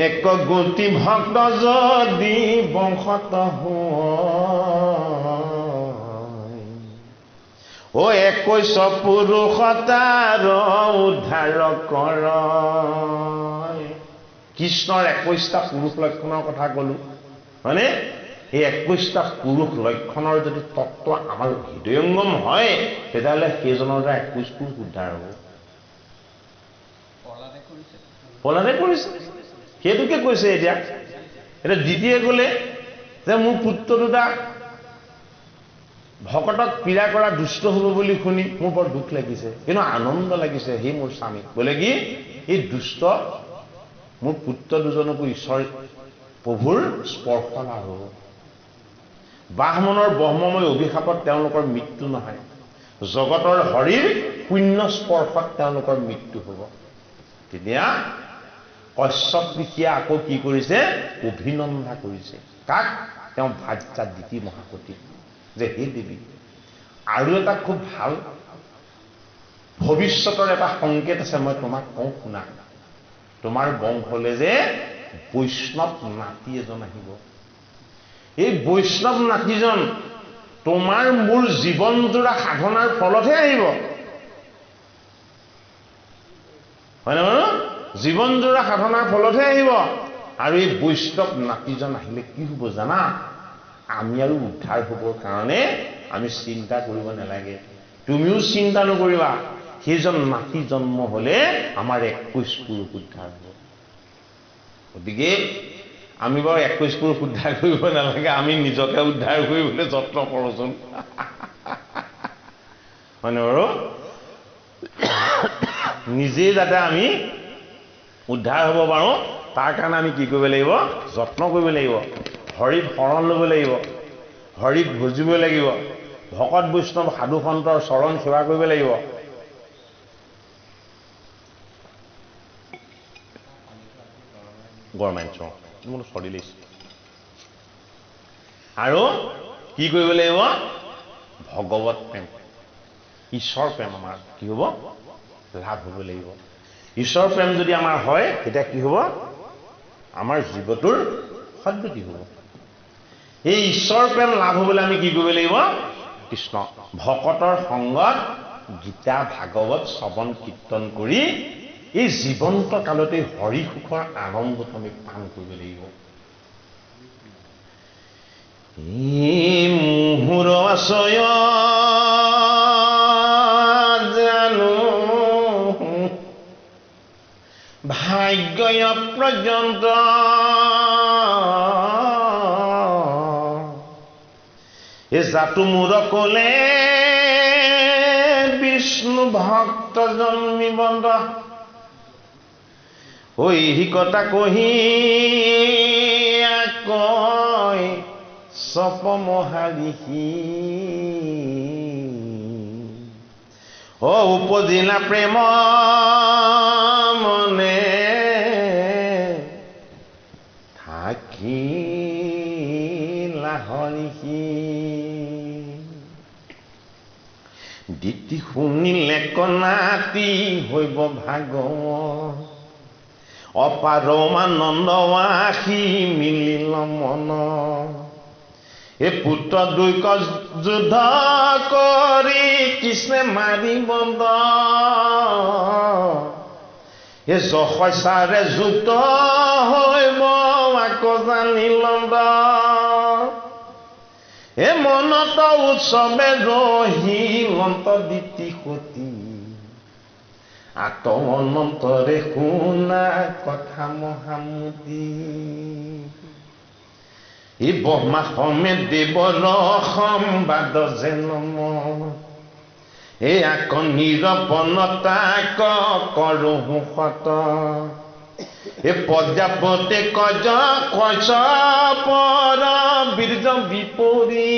এক গতি ভক্ত যদি বংশত ও 21 পুৰুষতাৰ উদ্ধাৰ কৰ কৃষ্ণৰ 21টা পুৰুষ লক্ষণৰ কথা কলো মানে এই 21টা পুৰুষ লক্ষণৰ যদি তত্ত্ব আমাৰ হৃদয়ঙ্গম হয় তেতিয়াহ'লে সেইজনৰ দ্বাৰা 21 পুৰুষ উদ্ধাৰ হ'ব পলাদে কৰিছে সেইটোকে কৈছে এতিয়া দ্বিতীয়ে ক'লে যে মোৰ পুত্ৰ দুটা ভকতক পীড়া কৰা দুষ্ট হ'ব বুলি শুনি মোৰ বৰ দুখ লাগিছে কিন্তু আনন্দ লাগিছে হে মোৰ স্বামী বোলে কি এই দুষ্ট মোৰ পুত্ৰ দুজনকো ঈশ্বৰ প্ৰভুৰ স্পৰ্শ লাভ হ'ব বাহমনৰ ব্ৰহ্মময় অভিশাপত তেওঁলোকৰ মৃত্যু নহয় জগতৰ হৰিৰ পুণ্য স্পৰ্শত তেওঁলোকৰ মৃত্যু হ'ব তেতিয়া কশ্যপ ঋষিয়ে আকৌ কি কৰিছে অভিনন্দা কৰিছে কাক তেওঁ ভাৰ্যা দিতি মহাপতি যে হে দেৱী আৰু এটা খুব ভাল ভৱিষ্যতৰ এটা সংকেত আছে মই তোমাক কওঁ শুনা তোমাৰ বংশলে যে বৈষ্ণৱ নাতি এজন আহিব এই বৈষ্ণৱ নাতিজন তোমাৰ মোৰ জীৱনজোৰা সাধনাৰ ফলতহে আহিব হয় না জীৱনজোৰা সাধনাৰ ফলতহে আহিব আৰু এই বৈষ্ণৱ নাতিজন আহিলে কি হ'ব জানা আমি আৰু উদ্ধাৰ হ'বৰ কাৰণে আমি চিন্তা কৰিব নালাগে তুমিও চিন্তা নকৰিবা সেইজন নাতি জন্ম হলে আমাৰ 21 পুৰুষ উদ্ধাৰ হ'ব গতিকে আমি বাৰু 21 পুৰুষ উদ্ধাৰ কৰিব নালাগে আমি নিজকে উদ্ধাৰ কৰিবলৈ যত্ন কৰোচোন মানে বাৰু নিজে যাতে আমি উদ্ধাৰ হ'ব পাৰোঁ তাৰ কাৰণে আমি কি কৰিব লাগিব যত্ন কৰিব লাগিব হৰিক শৰণ ল'ব লাগিব হৰিক ভজিব লাগিব ভকত বৈষ্ণৱ সাধু সন্তৰ চৰণ সেৱা কৰিব লাগিব গৰমাইছ মোৰ চৰ্দি লাগিছে আৰু কি কৰিব লাগিব ভগৱত প্ৰেম ঈশ্বৰ প্ৰেম আমাৰ কি হ'ব লাভ হ'ব লাগিব ঈশ্বৰ প্ৰেম যদি আমাৰ হয় তেতিয়া কি হ'ব আমাৰ জীৱটোৰ সদ্গতি হ'ব এই ঈশ্বৰ প্ৰেম লাভ হ'বলৈ আমি কি কৰিব লাগিব কৃষ্ণ ভকতৰ সংগত গীতা ভাগৱত শ্ৰৱণ কীৰ্তন কৰি এই জীৱন্ত কালতে হৰি সুখৰ আনন্দত আমি পান কৰিব লাগিব মুহুৰ আছয় জানো ভাগ্য পৰ্যন্ত এ জাতু মূৰ কলে বিষ্ণু ভক্ত জন্মিবন্ধ ঐহি কথা কহি কয় সপমহাৰিষি ও উপজিলা প্ৰেম মনে থাকিলা হৰিষি দিতি শুনিলে কনাতি হইব ভাগৱত অপাৰমানন্দ আশী মিলিল মন এ পুত্ৰ দুইক যুদ্ধ কৰি কৃষ্ণে মাৰি বন্ধ এ যশস্যাৰে যুক্ত হৈব আকৌ জানিলন্দ এ মনত উৎসৱে ৰহিলন্ত দিতি সতী আত্মনন্তৰে শুনা কথা মহামতি ই ব্ৰহ্মা সমেত দেৱৰ সম্বাদ জেনম এই আক নিৰপণতাক কৰোঁ সত এ প্ৰজাপতে কজ কচ পৰ বীৰ্য বিপৰী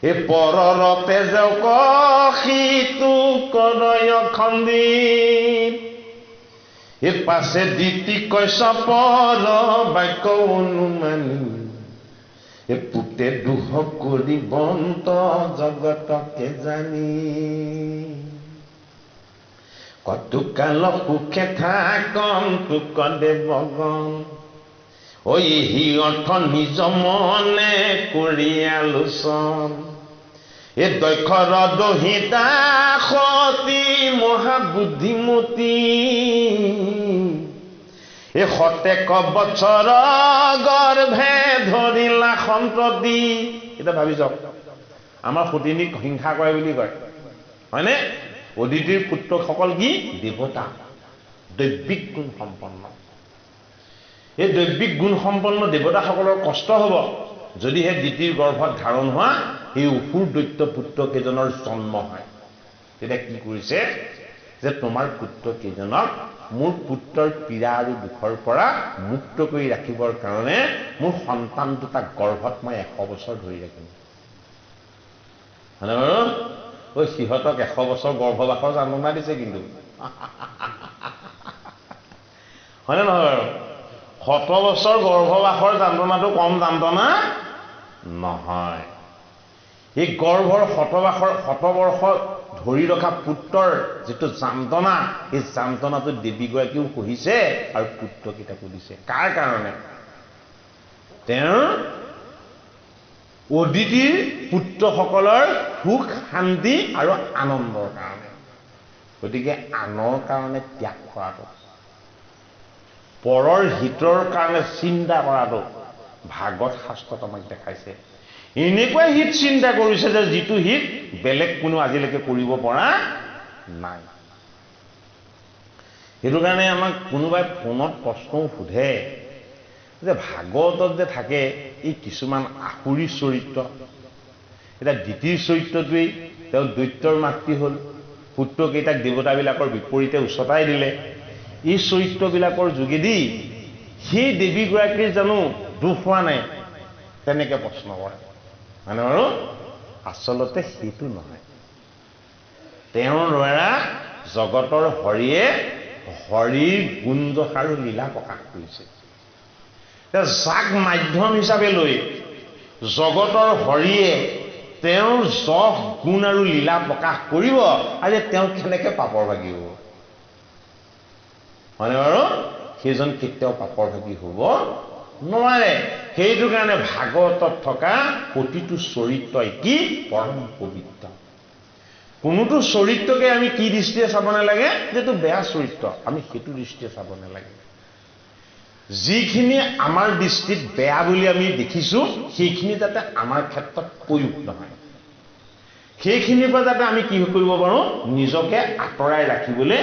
এ পৰৰ তেজ কষিতু কৰয় খন্দি এ পাছে দিতি কশ্যপৰ বাক্য অনুমানি এ পুতে দুখ কৰি বন্ত জগতকে জানি কতুকাল সুখে থাকন তুক দেৱগণ ঐহি অৰ্থ নিজ মনে কৰি আলোচন এ দক্ষৰ দহিতা সতী মহাবুদ্ধিমতী এ সতেক বছৰ গৰ্ভে ধৰিলা সন্ততি এটা ভাবি যাওক আমাৰ সতিনীক হিংসা কৰে বুলি কয় হয়নে অদিতিৰ পুত্ৰসকল কি দেৱতা দৈবিক গুণ সম্পন্ন এই দৈবিক গুণ সম্পন্ন দেৱতাসকলৰ কষ্ট হ'ব যদিহে দিতিৰ গৰ্ভত ধাৰণ হোৱা এই অসুৰ দৈত্য পুত্ৰ কেইজনৰ জন্ম হয় তেতিয়া কি কৰিছে যে তোমাৰ পুত্ৰ কেইজনক মোৰ পুত্ৰৰ পীড়া আৰু দুখৰ পৰা মুক্ত কৰি ৰাখিবৰ কাৰণে মোৰ সন্তান দুটা গৰ্ভত মই 100 বছৰ ধৰি ৰাখিম হয়নে বাৰু ঐ সিহঁতক 100 বছৰ গৰ্ভবাসৰ যন্ত্ৰণা দিছে কিন্তু হয়নে নহয় বাৰু 100 বছৰ গৰ্ভবাসৰ যন্ত্ৰণাটো কম যন্ত্ৰণা নহয় এই গৰ্ভৰ 100 বৰ্ষ ধৰি ৰখা পুত্ৰৰ যেটো যন্ত্ৰণা এই যন্ত্ৰণাটো দেৱীগৰাকীও সহিছে আৰু পুত্ৰকেইটাকো দিছে কাৰ কাৰণে তেওঁৰ অদিতিৰ পুত্ৰসকলৰ সুখ শান্তি আৰু আনন্দৰ কাৰণে গতিকে আনৰ কাৰণে ত্যাগ কৰাটো পৰৰ হিতৰ কাৰণে চিন্তা কৰাটো ভাগৱত শাস্ত্ৰত আমাক দেখাইছে এনেকুৱা হিত চিন্তা কৰিছে যে যিটো হিত বেলেগ কোনো আজিলৈকে কৰিব পৰা নাই সেইটো কাৰণে আমাক কোনোবাই ফোনত প্ৰশ্নও সোধে যে ভাগৱতত যে থাকে এই কিছুমান আসুৰী চৰিত্ৰ এটা দিতিৰ চৰিত্ৰটোৱেই তেওঁ দৈত্যৰ মাতৃ হ'ল পুত্ৰকেইটাক দেৱতাবিলাকৰ বিপৰীতে উচতাই দিলে এই চৰিত্ৰবিলাকৰ যোগেদি সেই দেৱীগৰাকীৰ জানো দুখ হোৱা নাই তেনেকে প্ৰশ্ন কৰে মানে বাৰু আচলতে সেইটো নহয় তেওঁৰ দ্বাৰা জগতৰ হৰিয়ে হৰিৰ গুণদোষ আৰু লীলা প্ৰকাশ কৰিছে যাক মাধ্যম হিচাপে লৈ জগতৰ হৰিয়ে তেওঁৰ যশ গুণ আৰু লীলা প্ৰকাশ কৰিব আৰু তেওঁ কেনেকৈ পাপৰ ভাগী হ'ব হয়নে বাৰু সেইজন কেতিয়াও পাপৰ ভাগী হ'ব নোৱাৰে সেইটো কাৰণে ভাগৱতত থকা প্ৰতিটো চৰিত্ৰই কি পৰম পবিত্ৰ কোনোটো চৰিত্ৰকে আমি কি দৃষ্টিৰে চাব নালাগে যেটো বেয়া চৰিত্ৰ আমি সেইটো দৃষ্টিৰে চাব নালাগে যিখিনি আমাৰ দৃষ্টিত বেয়া বুলি আমি দেখিছো সেইখিনি যাতে আমাৰ ক্ষেত্ৰত প্ৰয়োগ নহয় সেইখিনিৰ পৰা যাতে আমি কি কৰিব পাৰো নিজকে আঁতৰাই ৰাখিবলৈ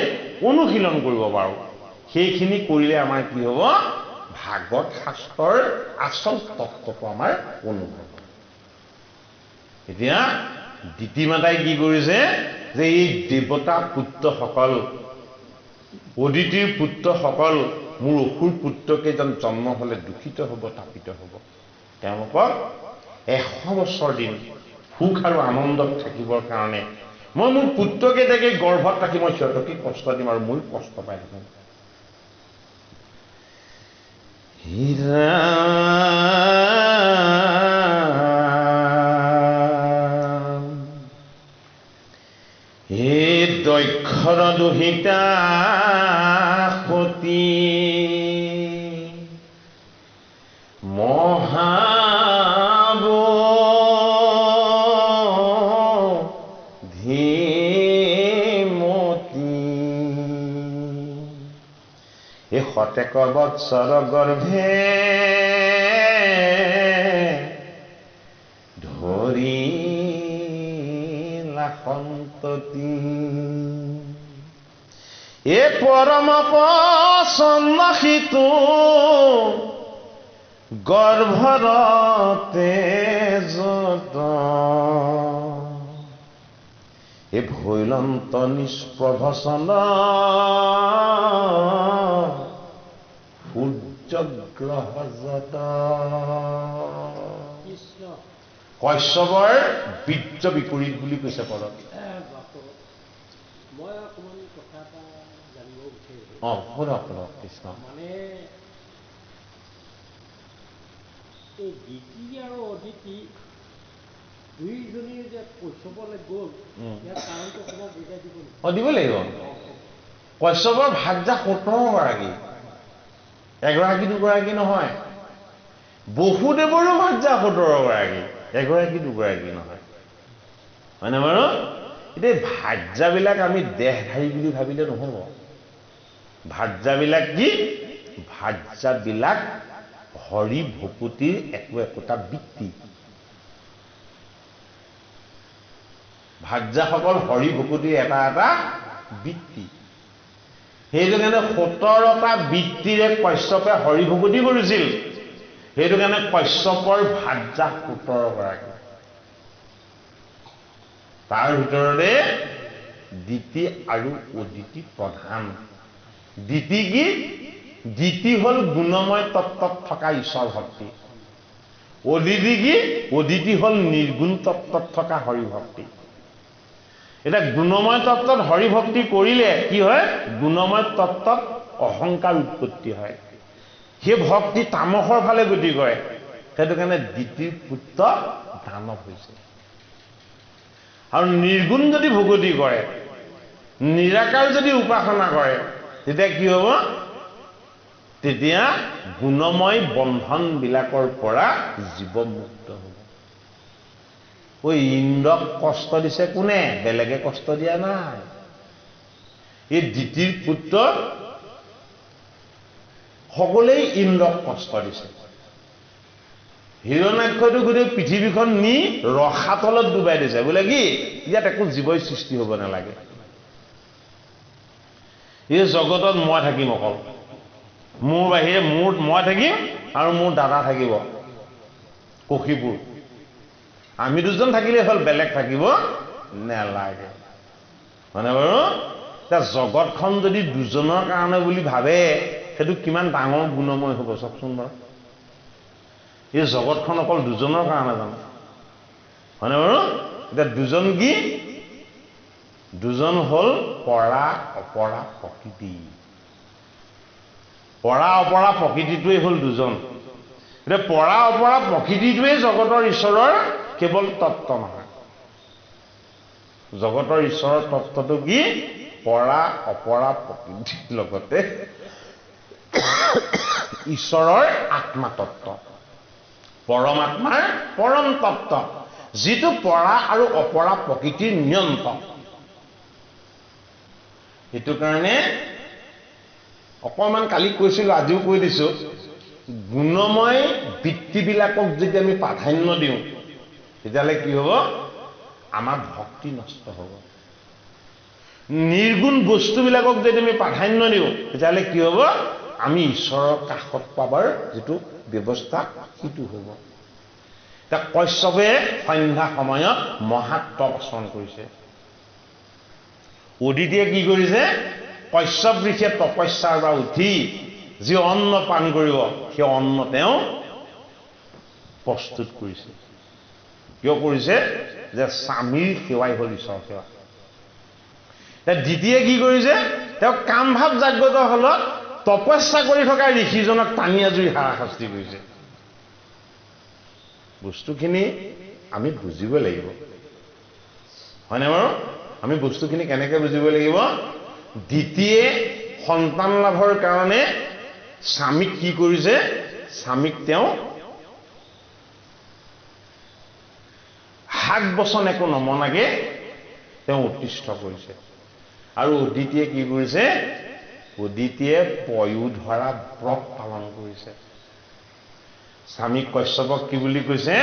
অনুশীলন কৰিব পাৰো সেইখিনি কৰিলে আমাৰ কি হ'ব ভাগৱত শাস্ত্ৰৰ আচল তত্ত্বটো আমাৰ অনুভৱ এতিয়া দিতিমাতাই কি কৰিছে যে এই দেৱতা পুত্ৰসকল অদিতিৰ পুত্ৰসকল মোৰ অসুৰ পুত্ৰকেইজন জন্ম হলে দূষিত হ'ব তাপিত হ'ব তেওঁলোকক 100 বছৰ দিন সুখ আৰু আনন্দত থাকিবৰ কাৰণে মই মোৰ পুত্ৰকেইটাকে গৰ্ভত ৰাখি মই সিহঁতকে কষ্ট দিম আৰু মই কষ্ট পাই থাকিম হে দক্ষৰ দুহিতা সতী মহাব ধীমতী এই শতেক বৎসৰ গৰ্ভে ধৰি সন্ততি এ পৰম পচন্দসিতু গৰ্ভৰতে যত এ ভৈলন্ত নিষ্প্ৰভচন সূৰ্যগ্ৰহ যত কশ্যপৰ বীৰ্য বিপৰীত বুলি কৈছে পদত মই অকমান কথা এটা জানিব বিচাৰিছো শুনক কৃষ্ণ মানে এই দিতি আৰু অদিতি দুইজনীৰ যে কশ্যপলৈ গ'ল ইয়াৰ কাৰণটো অকণমান বুজাই দিব দিব লাগিব কশ্যপৰ ভাৰ্যা 17 গৰাকী এগৰাকী দুগৰাকী নহয় বহুদেৱৰো ভাৰ্যা 17 গৰাকী এগৰাকী দুগৰাকী নহয় হয়নে বাৰু এতিয়া ভাৰ্যাবিলাক আমি দেহধাৰী বুলি ভাবিলে নহ'ব ভাৰ্যাবিলাক কি ভাৰ্যাবিলাক হৰি ভকুতিৰ একোটা বৃত্তি ভাৰ্যাসকল হৰি ভকুতিৰ এটা বৃত্তি সেইটো কাৰণে 17টা বৃত্তিৰে কশ্যপে হৰি ভকুতি কৰিছিল সেইটো কাৰণে কশ্যপৰ ভাৰ্যা 17 গৰাকী তাৰ ভিতৰতে দিতি আৰু অদিতি প্ৰধান দিতি কি দিতি হল গুণময় তত্ত্বত থকা ঈশ্বৰ ভক্তি অদিতি কি অদিতি হল নিৰ্গুণ তত্ত্বত থকা হৰি ভক্তি এটা গুণময় তত্ত্বত হৰি ভক্তি কৰিলে কি হয় গুণময় তত্ত্বত অহংকাৰ উৎপত্তি হয় সেই ভক্তি তামসৰ ফালে গতি কৰে সেইটো কাৰণে দিতিৰ পুত্ৰ দানৱ হৈছে আৰু নিৰ্গুণ যদি ভগতি কৰে নিৰাকাৰ যদি উপাসনা কৰে তেতিয়া কি হ'ব তেতিয়া গুণময় বন্ধন বিলাকৰ পৰা জীৱ মুক্ত হ'ব ঐ ইন্দ্ৰক কষ্ট দিছে কোনে বেলেগে কষ্ট দিয়া নাই এই দিতিৰ পুত্ৰ সকলেই ইন্দ্ৰক কষ্ট দিছে হিৰণ্যাক্ষটো গোটেই পৃথিৱীখন নি ৰসাতলত ডুবাই দিছে বোলে কি ইয়াত একো জীৱই সৃষ্টি হ'ব নালাগে এই জগতত মই থাকিম অকল মোৰ বাহিৰে মই থাকিম আৰু মোৰ দাদা থাকিব কক্ষীপুৰ আমি দুজন থাকিলে হ'ল বেলেগ থাকিব নালাগে মানে বাৰু তা জগতখন যদি দুজনৰ কাৰণে বুলি ভাবে সেইটো কিমান ডাঙৰ গুণময় হ'ব চাওকচোন বাৰু এই জগতখন অকল দুজনৰ কাৰণে জানো হয়নে বাৰু এতিয়া দুজন কি দুজন হল পৰা অপৰা প্ৰকৃতি পৰা অপৰা প্ৰকৃতিটোৱে হল দুজন এতিয়া পৰা অপৰা প্ৰকৃতিটোৱে জগতৰ ঈশ্বৰৰ কেৱল তত্ত্ব নহয় জগতৰ ঈশ্বৰৰ তত্ত্বটো কি পৰা অপৰা প্ৰকৃতিৰ লগতে ঈশ্বৰৰ আত্মা তত্ত্ব পৰমাত্মাৰ পৰম তত্ত্ব যিটো পৰা আৰু অপৰা প্ৰকৃতিৰ নিয়ন্ত্ৰণ সেইটো কাৰণে অকমান কালি কৈছিলো আজিও কৈ দিছো গুণময় বৃত্তিবিলাকক যদি আমি প্ৰাধান্য দিওঁ তেতিয়াহ'লে কি হ'ব আমাৰ ভক্তি নষ্ট হ'ব নিৰ্গুণ বস্তুবিলাকক যদি আমি প্ৰাধান্য দিওঁ তেতিয়াহ'লে কি হ'ব আমি ঈশ্বৰৰ কাষত পাবৰ যিটো ব্যৱস্থা সেইটো হ'ব তা কশ্যপে সন্ধ্যা সময়ত মহাত্মক আচৰণ কৰিছে অদিতিয়ে কি কৰিছে কশ্যপ ঋষিয়ে তপস্যাৰ পৰা উঠি যি অন্ন পান কৰিব সেই অন্ন তেওঁ প্ৰস্তুত কৰিছে কিয় কৰিছে যে স্বামীৰ সেৱাই হ'ল ঈশ্বৰৰ সেৱা দ্বিতীয়ে কি কৰিছে তেওঁ কামভাৱ জাগ্ৰত হলত তপস্যা কৰি থকা ঋষিজনক টানি আজুৰি হাৰাশাস্তি কৰিছে বস্তুখিনি আমি বুজিব লাগিব হয়নে বাৰু আমি বস্তুখিনি কেনেকৈ বুজিব লাগিব দ্বিতীয়ে সন্তান লাভৰ কাৰণে স্বামীক কি কৰিছে স্বামীক তেওঁ হাক বচন একো নমনাকে তেওঁ উৎকৃষ্ট কৰিছে আৰু অদিতিয়ে কি কৰিছে অদিতিয়ে পয়ু ধৰা ব্ৰত পালন কৰিছে স্বামী কশ্যপক কি বুলি কৈছে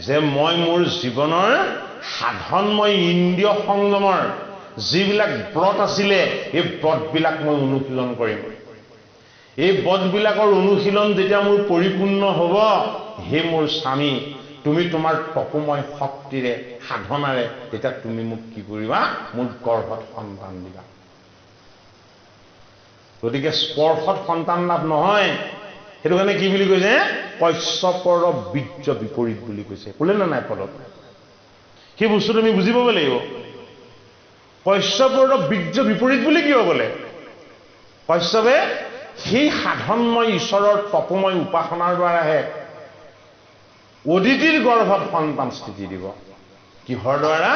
যে মই মোৰ জীৱনৰ সাধনময় ইন্দ্ৰিয় সংযমৰ যিবিলাক ব্ৰত আছিলে এই ব্ৰতবিলাক মই অনুশীলন কৰিম এই ব্ৰতবিলাকৰ অনুশীলন যেতিয়া মোৰ পৰিপূৰ্ণ হ'ব হে মোৰ স্বামী তুমি তোমাৰ তপময় শক্তিৰে সাধনাৰে তেতিয়া তুমি মোক কি কৰিবা মোৰ গৰ্ভত সন্তান দিবা গতিকে স্পৰ্শত সন্তান লাভ নহয় সেইটো কাৰণে কি বুলি কৈছে কশ্যপৰ বীৰ্য বিপৰীত বুলি কৈছে ক'লে না নাই পদত সেই বস্তুটো আমি বুজি পাব লাগিব কশ্যপৰ বীৰ্য বিপৰীত বুলি কিয় ক'লে কশ্যপে সেই সাধনময় ঈশ্বৰৰ তপময় উপাসনাৰ দ্বাৰাহে অদিতিৰ গৰ্ভত সন্তান স্থিতি দিব কিহৰ দ্বাৰা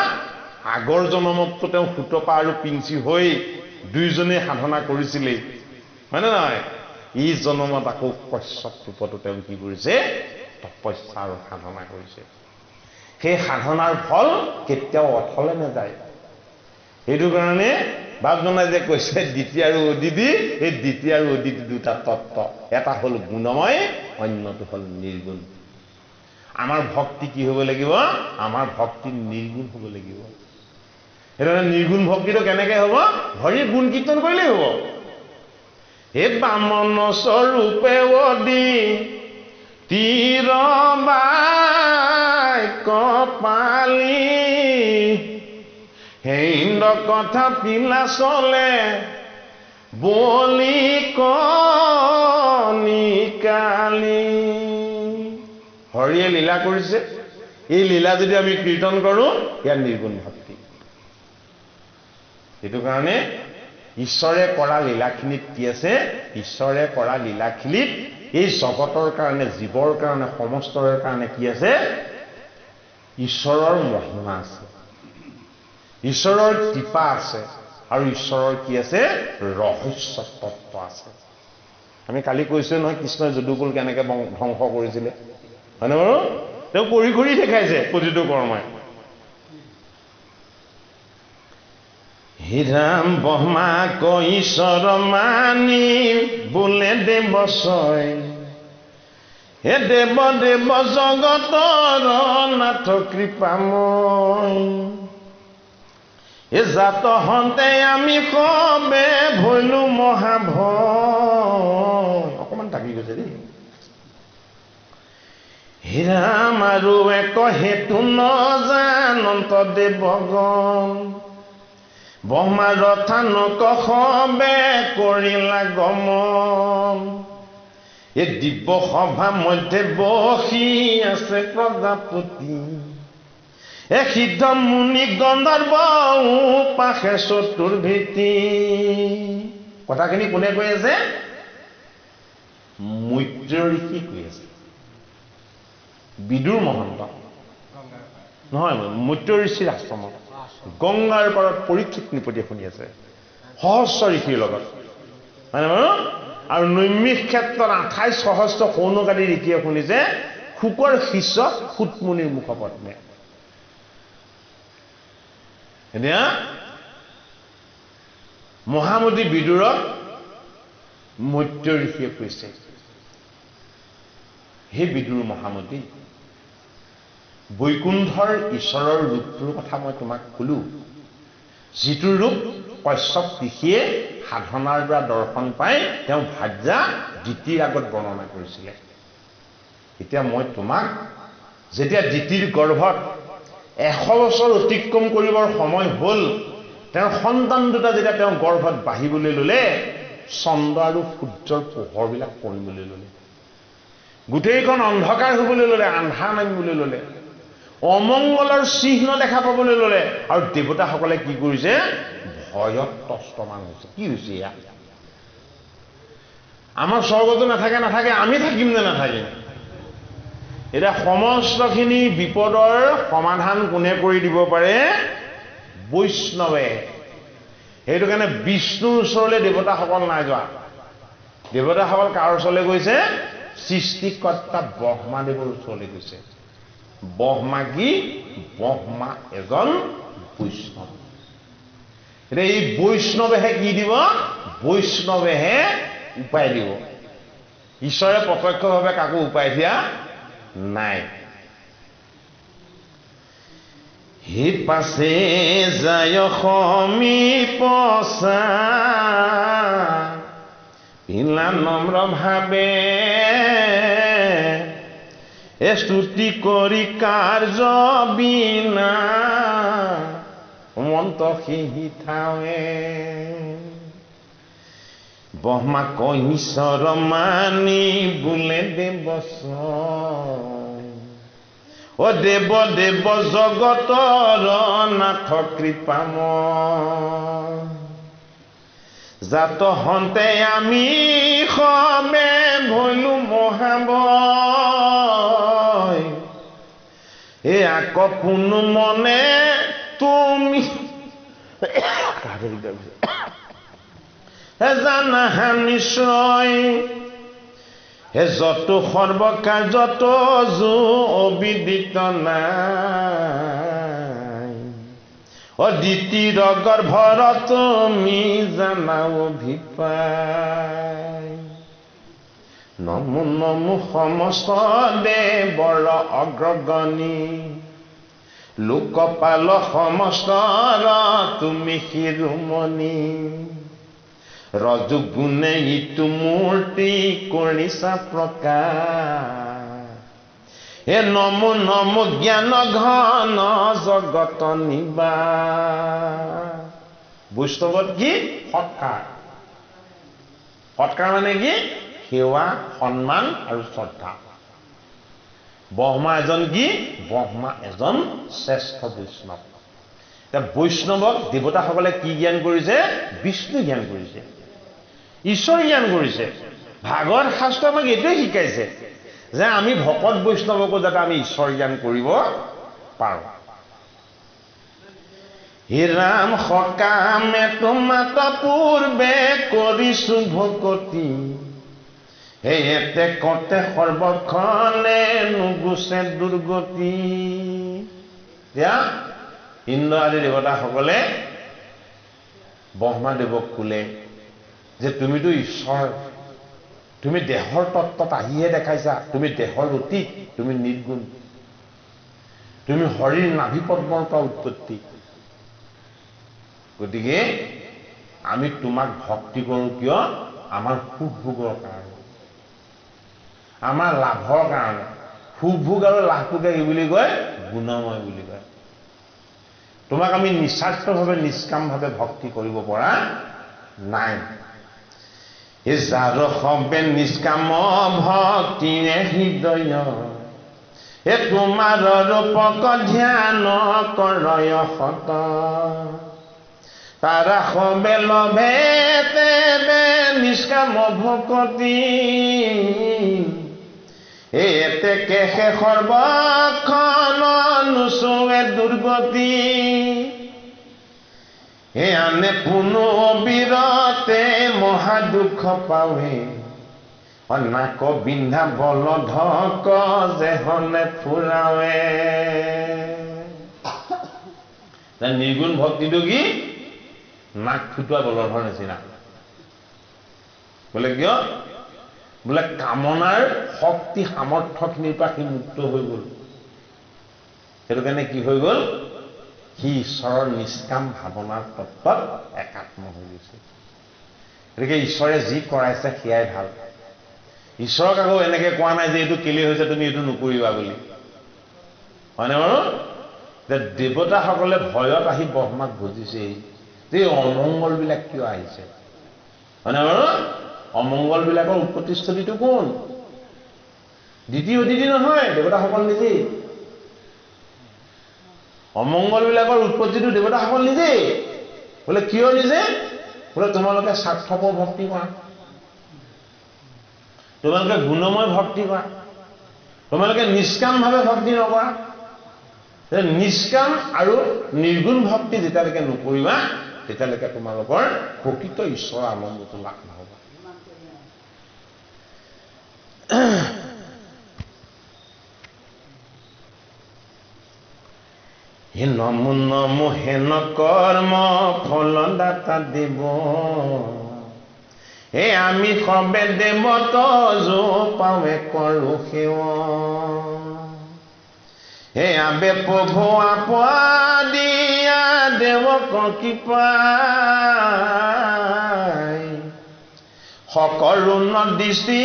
আগৰ জন্মততো তেওঁ সুতপা আৰু পিঞ্চি হৈ দুইজনে সাধনা কৰিছিলে হয়নে নহয় এই জন্মত আকৌ কশ্যপ ৰূপতো তেওঁ কি কৰিছে তপস্যা আৰু সাধনা কৰিছে সেই সাধনাৰ ফল কেতিয়াও অথলে নাযায় সেইটো কাৰণে বাপজনাই যে কৈছে দ্বিতীয় আৰু অদিতি এই দ্বিতীয় আৰু অদিতি দুটা তত্ত্ব এটা হ'ল গুণময় অন্যটো হ'ল নিৰ্গুণ আমাৰ ভক্তি কি হ'ব লাগিব আমাৰ ভক্তি নিৰ্গুণ হ'ব লাগিব সেইটো নিৰ্গুণ ভক্তিটো কেনেকৈ হ'ব হৰি গুণ কীৰ্তন কৰিলেই হ'ব হে বামন স্বৰূপে অদি তিৰবাই কপালি হে ইন্দ্ৰ কথা পিলা চলে বলি কণিকালি হৰিয়ে লীলা কৰিছে এই লীলা যদি আমি কীৰ্তন কৰোঁ ইয়াৰ নিৰ্গুণ ভক্তি সেইটো কাৰণে ঈশ্বৰে কৰা লীলাখিনিত কি আছে ঈশ্বৰে কৰা লীলাখিনিত এই জগতৰ কাৰণে জীৱৰ কাৰণে সমষ্টৰ কাৰণে কি আছে ঈশ্বৰৰ মহিমা আছে ঈশ্বৰৰ কৃপা আছে আৰু ঈশ্বৰৰ কি আছে ৰহস্য তত্ত্ব আছে আমি কালি কৈছোঁ নহয় কৃষ্ণই যদুকুল কেনেকৈ ধ্বংস কৰিছিলে হয়নে বাৰু তেওঁ কৰি কৰি দেখাইছে প্ৰতিটো কৰ্মই হীৰাম ব্ৰহ্মা ঈশ্বৰ মানি বোলে দেৱছয় হে দেৱ দেৱ জগতৰ নাথ কৃপাময় এ জাত হন্তে আমি কবে ভৈলো মহাভয় অকমান থাকি গৈছে দেই হীৰাম আৰু এক হেতু নজানন্ত দেৱগণ ব্ৰহ্মাৰ থান কবে কৰিলা গমন এই দিব্য সভা মধ্যে বহি আছে প্ৰজাপতি এ সিদ্ধ মুনি গন্ধৰ্ব পাশে চতুৰ্ভীতি কথাখিনি কোনে কৈ আছে মৈত্ৰ ঋষি কৈ আছে বিদুৰ মহন্ত নহয় মৈত্ৰ ঋষিৰ আশ্ৰমত গংগাৰ পাৰত পৰীক্ষিত নৃপতিয়ে শুনি আছে সহস্ৰ ঋষিৰ লগত হয়নে বাৰু আৰু নৈমিষ ক্ষেত্ৰত 28 সহস্ৰ সৌনকাদি ঋষিয়ে শুনিছে শুকৰ শিষ্য সুতমুনিৰ মুখপত্নে এতিয়া মহামতি বিদুৰক মৈত্ৰ ঋষিয়ে কৈছে হে বিদুৰ মহামতি বৈকুণ্ঠৰ ঈশ্বৰৰ ৰূপটোৰ কথা মই তোমাক ক'লো যিটো ৰূপ কশ্যপ ঋষিয়ে সাধনাৰ দ্বাৰা দৰ্শন পাই তেওঁ ভাৰ্যা দ্বিতীৰ আগত বৰ্ণনা কৰিছিলে এতিয়া মই তোমাক যেতিয়া দিতিৰ গৰ্ভত 100 বছৰ অতিক্ৰম কৰিবৰ সময় হ'ল তেওঁৰ সন্তান দুটা যেতিয়া তেওঁ গৰ্ভত বাঢ়িবলৈ ল'লে চন্দ্ৰ আৰু সূৰ্যৰ পোহৰবিলাক পৰিবলৈ ল'লে গোটেইখন অন্ধকাৰ হ'বলৈ ল'লে আন্ধাৰ নামিবলৈ ল'লে অমংগলৰ চিহ্ন দেখা পাবলৈ ল'লে আৰু দেৱতাসকলে কি কৰিছে ভয়ত তস্তমান হৈছে কি হৈছে ইয়া আমাৰ স্বৰ্গটো নাথাকে আমি থাকিম নে নাথাকিম এটা সমস্তখিনি বিপদৰ সমাধান কোনে কৰি দিব পাৰে বৈষ্ণৱে সেইটো কাৰণে বিষ্ণুৰ ওচৰলৈ দেৱতাসকল নাই যোৱা দেৱতাসকল কাৰ ওচৰলৈ গৈছে সৃষ্টিকৰ্তা ব্ৰহ্মাদেৱৰ ওচৰলৈ গৈছে ব্ৰহ্মা কি ব্ৰহ্মা এজন বৈষ্ণৱ এতিয়া এই বৈষ্ণৱেহে কি দিব বৈষ্ণৱেহে উপায় দিব ঈশ্বৰে প্ৰত্যক্ষভাৱে কাকো উপায় দিয়া নাই হি পাছে যায় সমীপচা পিলা নম্ৰ ভাৱে স্তুতি কৰি কাৰ্য বিনা মন্ত সিহি থাৱে ব্ৰহ্মা কয় ঈশ্বৰ মানি বোলে দেৱ দেৱ দেৱ জগতৰ নাথ কৃপাময় জাত হন্তে আমি সবে ভৈলো মহাবয় এ আক কোনো মনে তুমি জানা নিশ্চয় হে যত সৰ্বকাৰ্যত যো অবিদিত নাই অদিতিৰ গৰ্ভৰ তুমি জানা অভিপ্ৰায় নমো নমো সমস্ত দেৱৰ অগ্ৰগণী লোকপাল সমস্তৰ তুমি শিৰোমণি ৰজগুণে ইটো মূৰ্তি কৰিছা প্ৰকাশ হে নমো নমো জ্ঞান ঘন জগত নিবাস বৈষ্ণৱত কি সৎকাৰ সৎকাৰ মানে কি সেৱা সন্মান আৰু শ্ৰদ্ধা ব্ৰহ্মা এজন কি ব্ৰহ্মা এজন শ্ৰেষ্ঠ বৈষ্ণৱ এতিয়া বৈষ্ণৱক দেৱতাসকলে কি জ্ঞান কৰিছে বিষ্ণু জ্ঞান কৰিছে ঈশ্বৰ জ্ঞান কৰিছে ভাগৱত শাস্ত্ৰ আমাক এইটোৱে শিকাইছে যে আমি ভকত বৈষ্ণৱকো যাতে আমি ঈশ্বৰ জ্ঞান কৰিব পাৰোঁ হে ৰাম সকামে তোমাত পূৰ্বে কৰিছো ভকতি হেতে কতে সৰ্বক্ষণে নুগুছে দুৰ্গতি এতিয়া ইন্দ্ৰ আদি দেৱতাসকলে ব্ৰহ্মাদেৱক ক'লে যে তুমিতো ঈশ্বৰ তুমি দেহৰ তত্ত্বত আহিহে দেখাইছা তুমি দেহৰ অতীত তুমি নিৰ্গুণ তুমি হৰিৰ নাভি পদ্মৰ পৰা উৎপত্তি গতিকে আমি তোমাক ভক্তি কৰোঁ কিয় আমাৰ সুখ ভোগৰ কাৰণে আমাৰ লাভৰ কাৰণে সুখ ভোগ আৰু লাভটোকে কি বুলি কয় গুণময় বুলি কয় তোমাক আমি নিস্বাৰ্থভাৱে নিষ্কামভাৱে ভক্তি কৰিব পৰা নাই হে যাৰ সবে নিষ্কাম ভক্তিৰে হৃদয় হে তোমাৰ ৰূপক ধ্যান কৰয় সত তাৰা সবে লভে তেবে নিষ্কাম ভকতি এতেকে সৰ্বক্ষণ নুচুৱে দুৰ্গতি হে আনে পুনো বিৰতে মহা দুখ পাৱে অনাক বিন্ধা বল ধক যেহনে ফুৰাৱে নিৰ্গুণ ভক্তিটো কি নাক ফুটোৱা বলধৰ নিচিনা বোলে কিয় বোলে কামনাৰ শক্তি সামৰ্থ্যখিনিৰ পৰা সি মুক্ত হৈ গ'ল সেইটো কাৰণে কি হৈ গ'ল সি ঈশ্বৰৰ নিষ্কাম ভাৱনাৰ তত্ত্বত একাত্ম হৈ গৈছে গতিকে ঈশ্বৰে যি কৰাইছে সেয়াই ভাল ঈশ্বৰক আকৌ এনেকে কোৱা নাই যে এইটো কেলে হৈছে তুমি এইটো নকৰিবা বুলি হয়নে বাৰু যে দেৱতাসকলে ভয়ত আহি ব্ৰহ্মাক বুজিছে যে অমংগলবিলাক কিয় আহিছে হয়নে বাৰু অমংগলবিলাকৰ উৎপত্তিস্থলীটো কোন দ্বিতীয় অতিথি নহয় দেৱতাসকল নিজেই অমংগলবিলাকৰ উৎপত্তিটো দেৱতাসকল নিজেই বোলে কিয় নিজে বোলে তোমালোকে স্বাৰ্থপৰ ভক্তি কৰা তোমালোকে গুণময় ভক্তি কৰা তোমালোকে নিষ্কামভাৱে ভক্তি নকৰা নিষ্কাম আৰু নিৰ্গুণ ভক্তি যেতিয়ালৈকে নকৰিবা তেতিয়ালৈকে তোমালোকৰ প্ৰকৃত ঈশ্বৰৰ আনন্দটো লাভ নহ'ব হে নমো নমো হেন কৰ্ম ফলদাতা দেৱ হে আমি সবে দেৱত যো পাৱে কৰো সেৱা হে আবে প্ৰভু আপদিয়া দেৱক কৃপাই সকৰুণ দৃষ্টি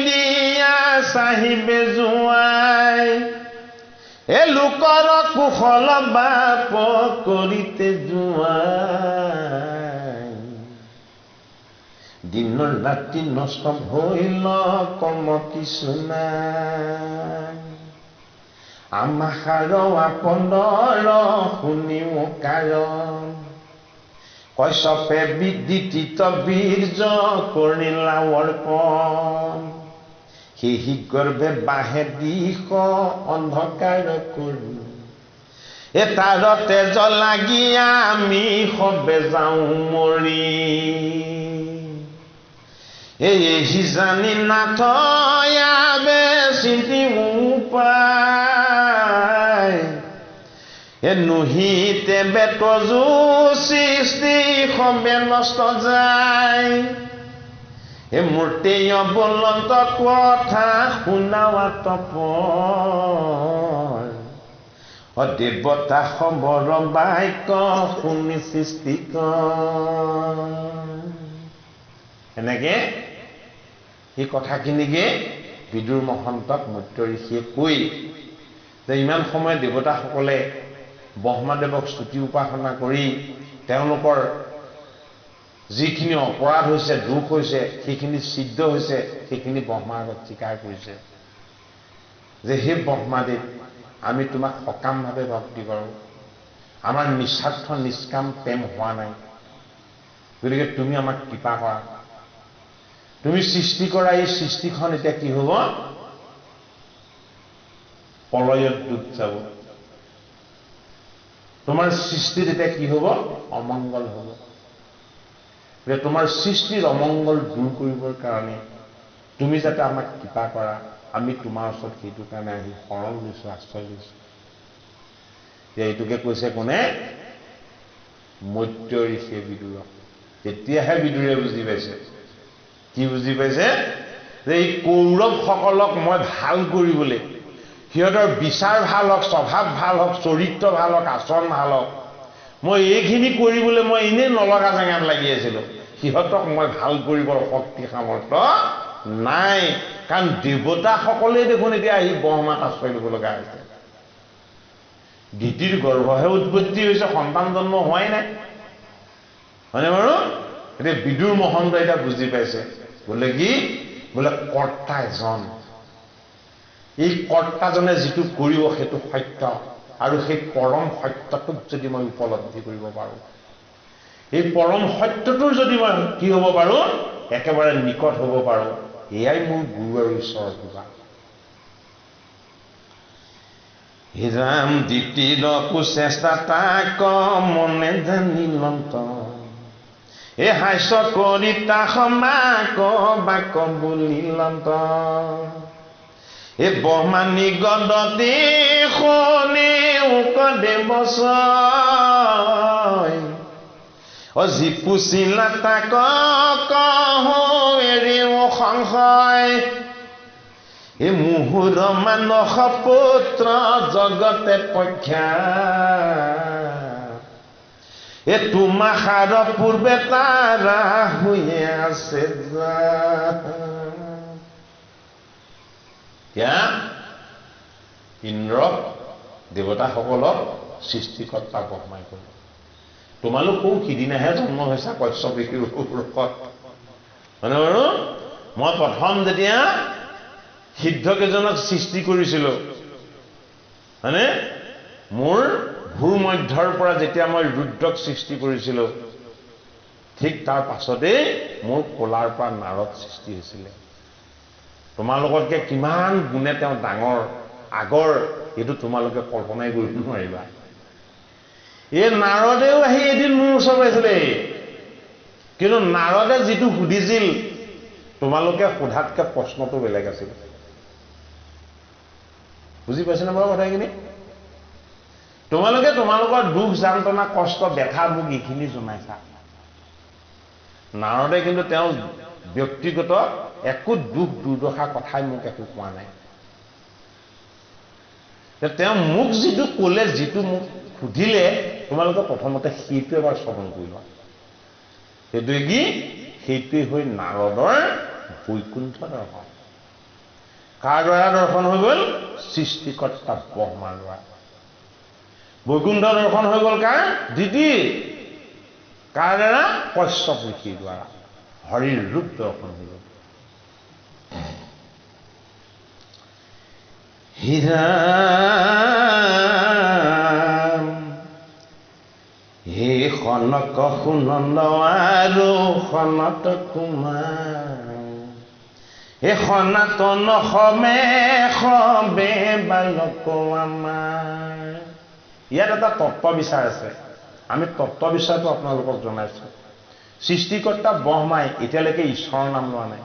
দিয়া চাহিবে জোৱাই এ লোকৰ কুশল বাপ কৰিতে জোৱাই দিন ৰাতি নষ্ট হৈল কৰ্ম কিছু নাই আমাহাৰ আপনৰ শুনিও কাৰণ কশ্যপে বিদিত বীৰ্য কৰিলা অৰ্পণ সেহি গৰ্ভে বাহে দিশ অন্ধকাৰ কৰি তাৰ তেজ লাগি আমি সবে যাওঁ মৰি এই জানি নাথয়াবে চিন্তি উপায় নুহিতে বেতজু সৃষ্টি সবে নষ্ট যায় মূৰ্তি অবলন্ত কথা শুনাৱা তপৰ দেৱতা খবৰ বাক্য শুনি সৃষ্টি এনেকে সেই কথাখিনিকে বিদুৰ মহন্তক মৈত্ৰ ঋষিয়ে কৈ যে ইমান সময় দেৱতাসকলে ব্ৰহ্মাদেৱক স্তুতি উপাসনা কৰি তেওঁলোকৰ যিখিনি অপৰাধ হৈছে দুখ হৈছে সেইখিনি সিদ্ধ হৈছে সেইখিনি ব্ৰহ্মাৰ আগত স্বীকাৰ কৰিছে যে হে ব্ৰহ্মাদেৱ আমি তোমাক সকামভাৱে ভক্তি কৰোঁ আমাৰ নিস্বাৰ্থ নিষ্কাম প্ৰেম হোৱা নাই গতিকে তুমি আমাক কৃপা কৰা তুমি সৃষ্টি কৰা এই সৃষ্টিখন এতিয়া কি হ'ব প্ৰলয়ত ডুব যাব তোমাৰ সৃষ্টিত এতিয়া কি হ'ব অমংগল হ'ব তোমাৰ সৃষ্টিৰ অমংগল দূৰ কৰিবৰ কাৰণে তুমি যাতে আমাক কৃপা কৰা আমি তোমাৰ ওচৰত সেইটো কাৰণে আহি শৰণ লৈছোঁ আশ্ৰয় লৈছোঁ এইটোকে কৈছে কোনে মৈত্ৰ ঋষিয়ে বিদুৰক তেতিয়াহে বিদুৰে বুজি পাইছে কি বুজি পাইছে যে এই কৌৰৱসকলক মই ভাল কৰিবলৈ সিহঁতৰ বিচাৰ ভাল হওক স্বভাৱ ভাল হওক চৰিত্ৰ ভাল হওক আচৰণ ভাল হওক মই এইখিনি কৰিবলৈ মই এনেই নলগা জেগাত লাগি আছিলোঁ সিহঁতক মই ভাল কৰিবৰ শক্তি সামৰ্থ্য নাই কাৰণ দেৱতাসকলে দেখোন এতিয়া আহি ব্ৰহ্মাক আশ্ৰয় ল'ব লগা হৈছে দ্বিতীৰ গৰ্ভহে উৎপত্তি হৈছে সন্তান জন্ম হোৱাই নাই হয়নে বাৰু এতিয়া বিদুৰ মহন্ত এতিয়া বুজি পাইছে বোলে কি বোলে কৰ্তা এজন এই কৰ্তাজনে যিটো কৰিব সেইটো সত্য আৰু সেই পৰম সত্যটোক যদি মই উপলব্ধি কৰিব পাৰোঁ এই পৰম সত্যটোৰ যদি মই কি হ'ব পাৰোঁ একেবাৰে নিকট হ'ব পাৰোঁ এয়াই মোৰ গুৰু আৰু ঈশ্বৰৰ কৃপা হিৰাম দ্বিতীয় কুচেষ্টা তাক মনে জানিলন্ত এ হাস্য কৰি তাক মাক বাক বুলিলন্ত এ ব্ৰহ্মা নিগদতে শুনে উকদে বছয় যি পুচিলা তাক কহো এৰি সংশয় এ মুহুৰ মানস পুত্ৰ জগতে পক্ষা এ তোমাহাৰ পূৰ্বে তাৰা হৈ আছে ইন্দ্ৰক দেৱতাসকলক সৃষ্টিকৰ্তা ব্ৰহ্মাই ক'লে তোমালোকো সিদিনাহে জন্ম হৈছা কশ্যপ ঋষিৰ উৰকত মানে বাৰু মই প্ৰথম যেতিয়া সিদ্ধকেইজনক সৃষ্টি কৰিছিলোঁ মানে মোৰ ভূমধ্যৰ পৰা যেতিয়া মই ৰুদ্ৰক সৃষ্টি কৰিছিলোঁ ঠিক তাৰ পাছতেই মোৰ কোলাৰ পৰা নাৰদ সৃষ্টি হৈছিলে তোমালোকতকৈ কিমান গুণে তেওঁ ডাঙৰ আগৰ এইটো তোমালোকে কল্পনাই কৰিব নোৱাৰিবা এই নাৰদেও আহি এদিন মোৰ ওচৰত আহিছিলে কিন্তু নাৰদে যিটো সুধিছিল তোমালোকে সোধাতকৈ প্ৰশ্নটো বেলেগ আছিল বুজি পাইছেনে বাৰু কথাখিনি তোমালোকে তোমালোকৰ দুখ যান্ত্ৰণা কষ্ট ব্যথা মোক এইখিনি জনাইছা নাৰদে কিন্তু তেওঁ ব্যক্তিগত একো দুখ দুৰ্দশা কথাই মোক একো কোৱা নাই তেওঁ মোক যিটো ক'লে যিটো মোক সুধিলে তোমালোকে প্ৰথমতে সেইটো এবাৰ শ্ৰৱণ কৰি লোৱা সেইটোৱে কি সেইটোৱে হৈ নাৰদৰ বৈকুণ্ঠ দৰ্শন কাৰ দ্বাৰা দৰ্শন হৈ গ'ল সৃষ্টিকৰ্তা ব্ৰহ্মাৰ দ্বাৰা বৈকুণ্ঠ দৰ্শন হৈ গ'ল কাৰ দিতি কাৰ দ্বাৰা কশ্যপ ঋষিৰ দ্বাৰা হৰিৰ ৰূপ দৰ্শন হৈ গ'ল হীৰাম হে খনক সুনন্দ আৰু সনত কুমাৰ হে সনাতন সমে সবে বালক আমাৰ ইয়াত এটা তত্ত্ব বিচাৰ আছে আমি তত্ত্ব বিচাৰটো আপোনালোকক জনাইছোঁ সৃষ্টিকৰ্তা ব্ৰহ্মাই এতিয়ালৈকে ঈশ্বৰৰ নাম লোৱা নাই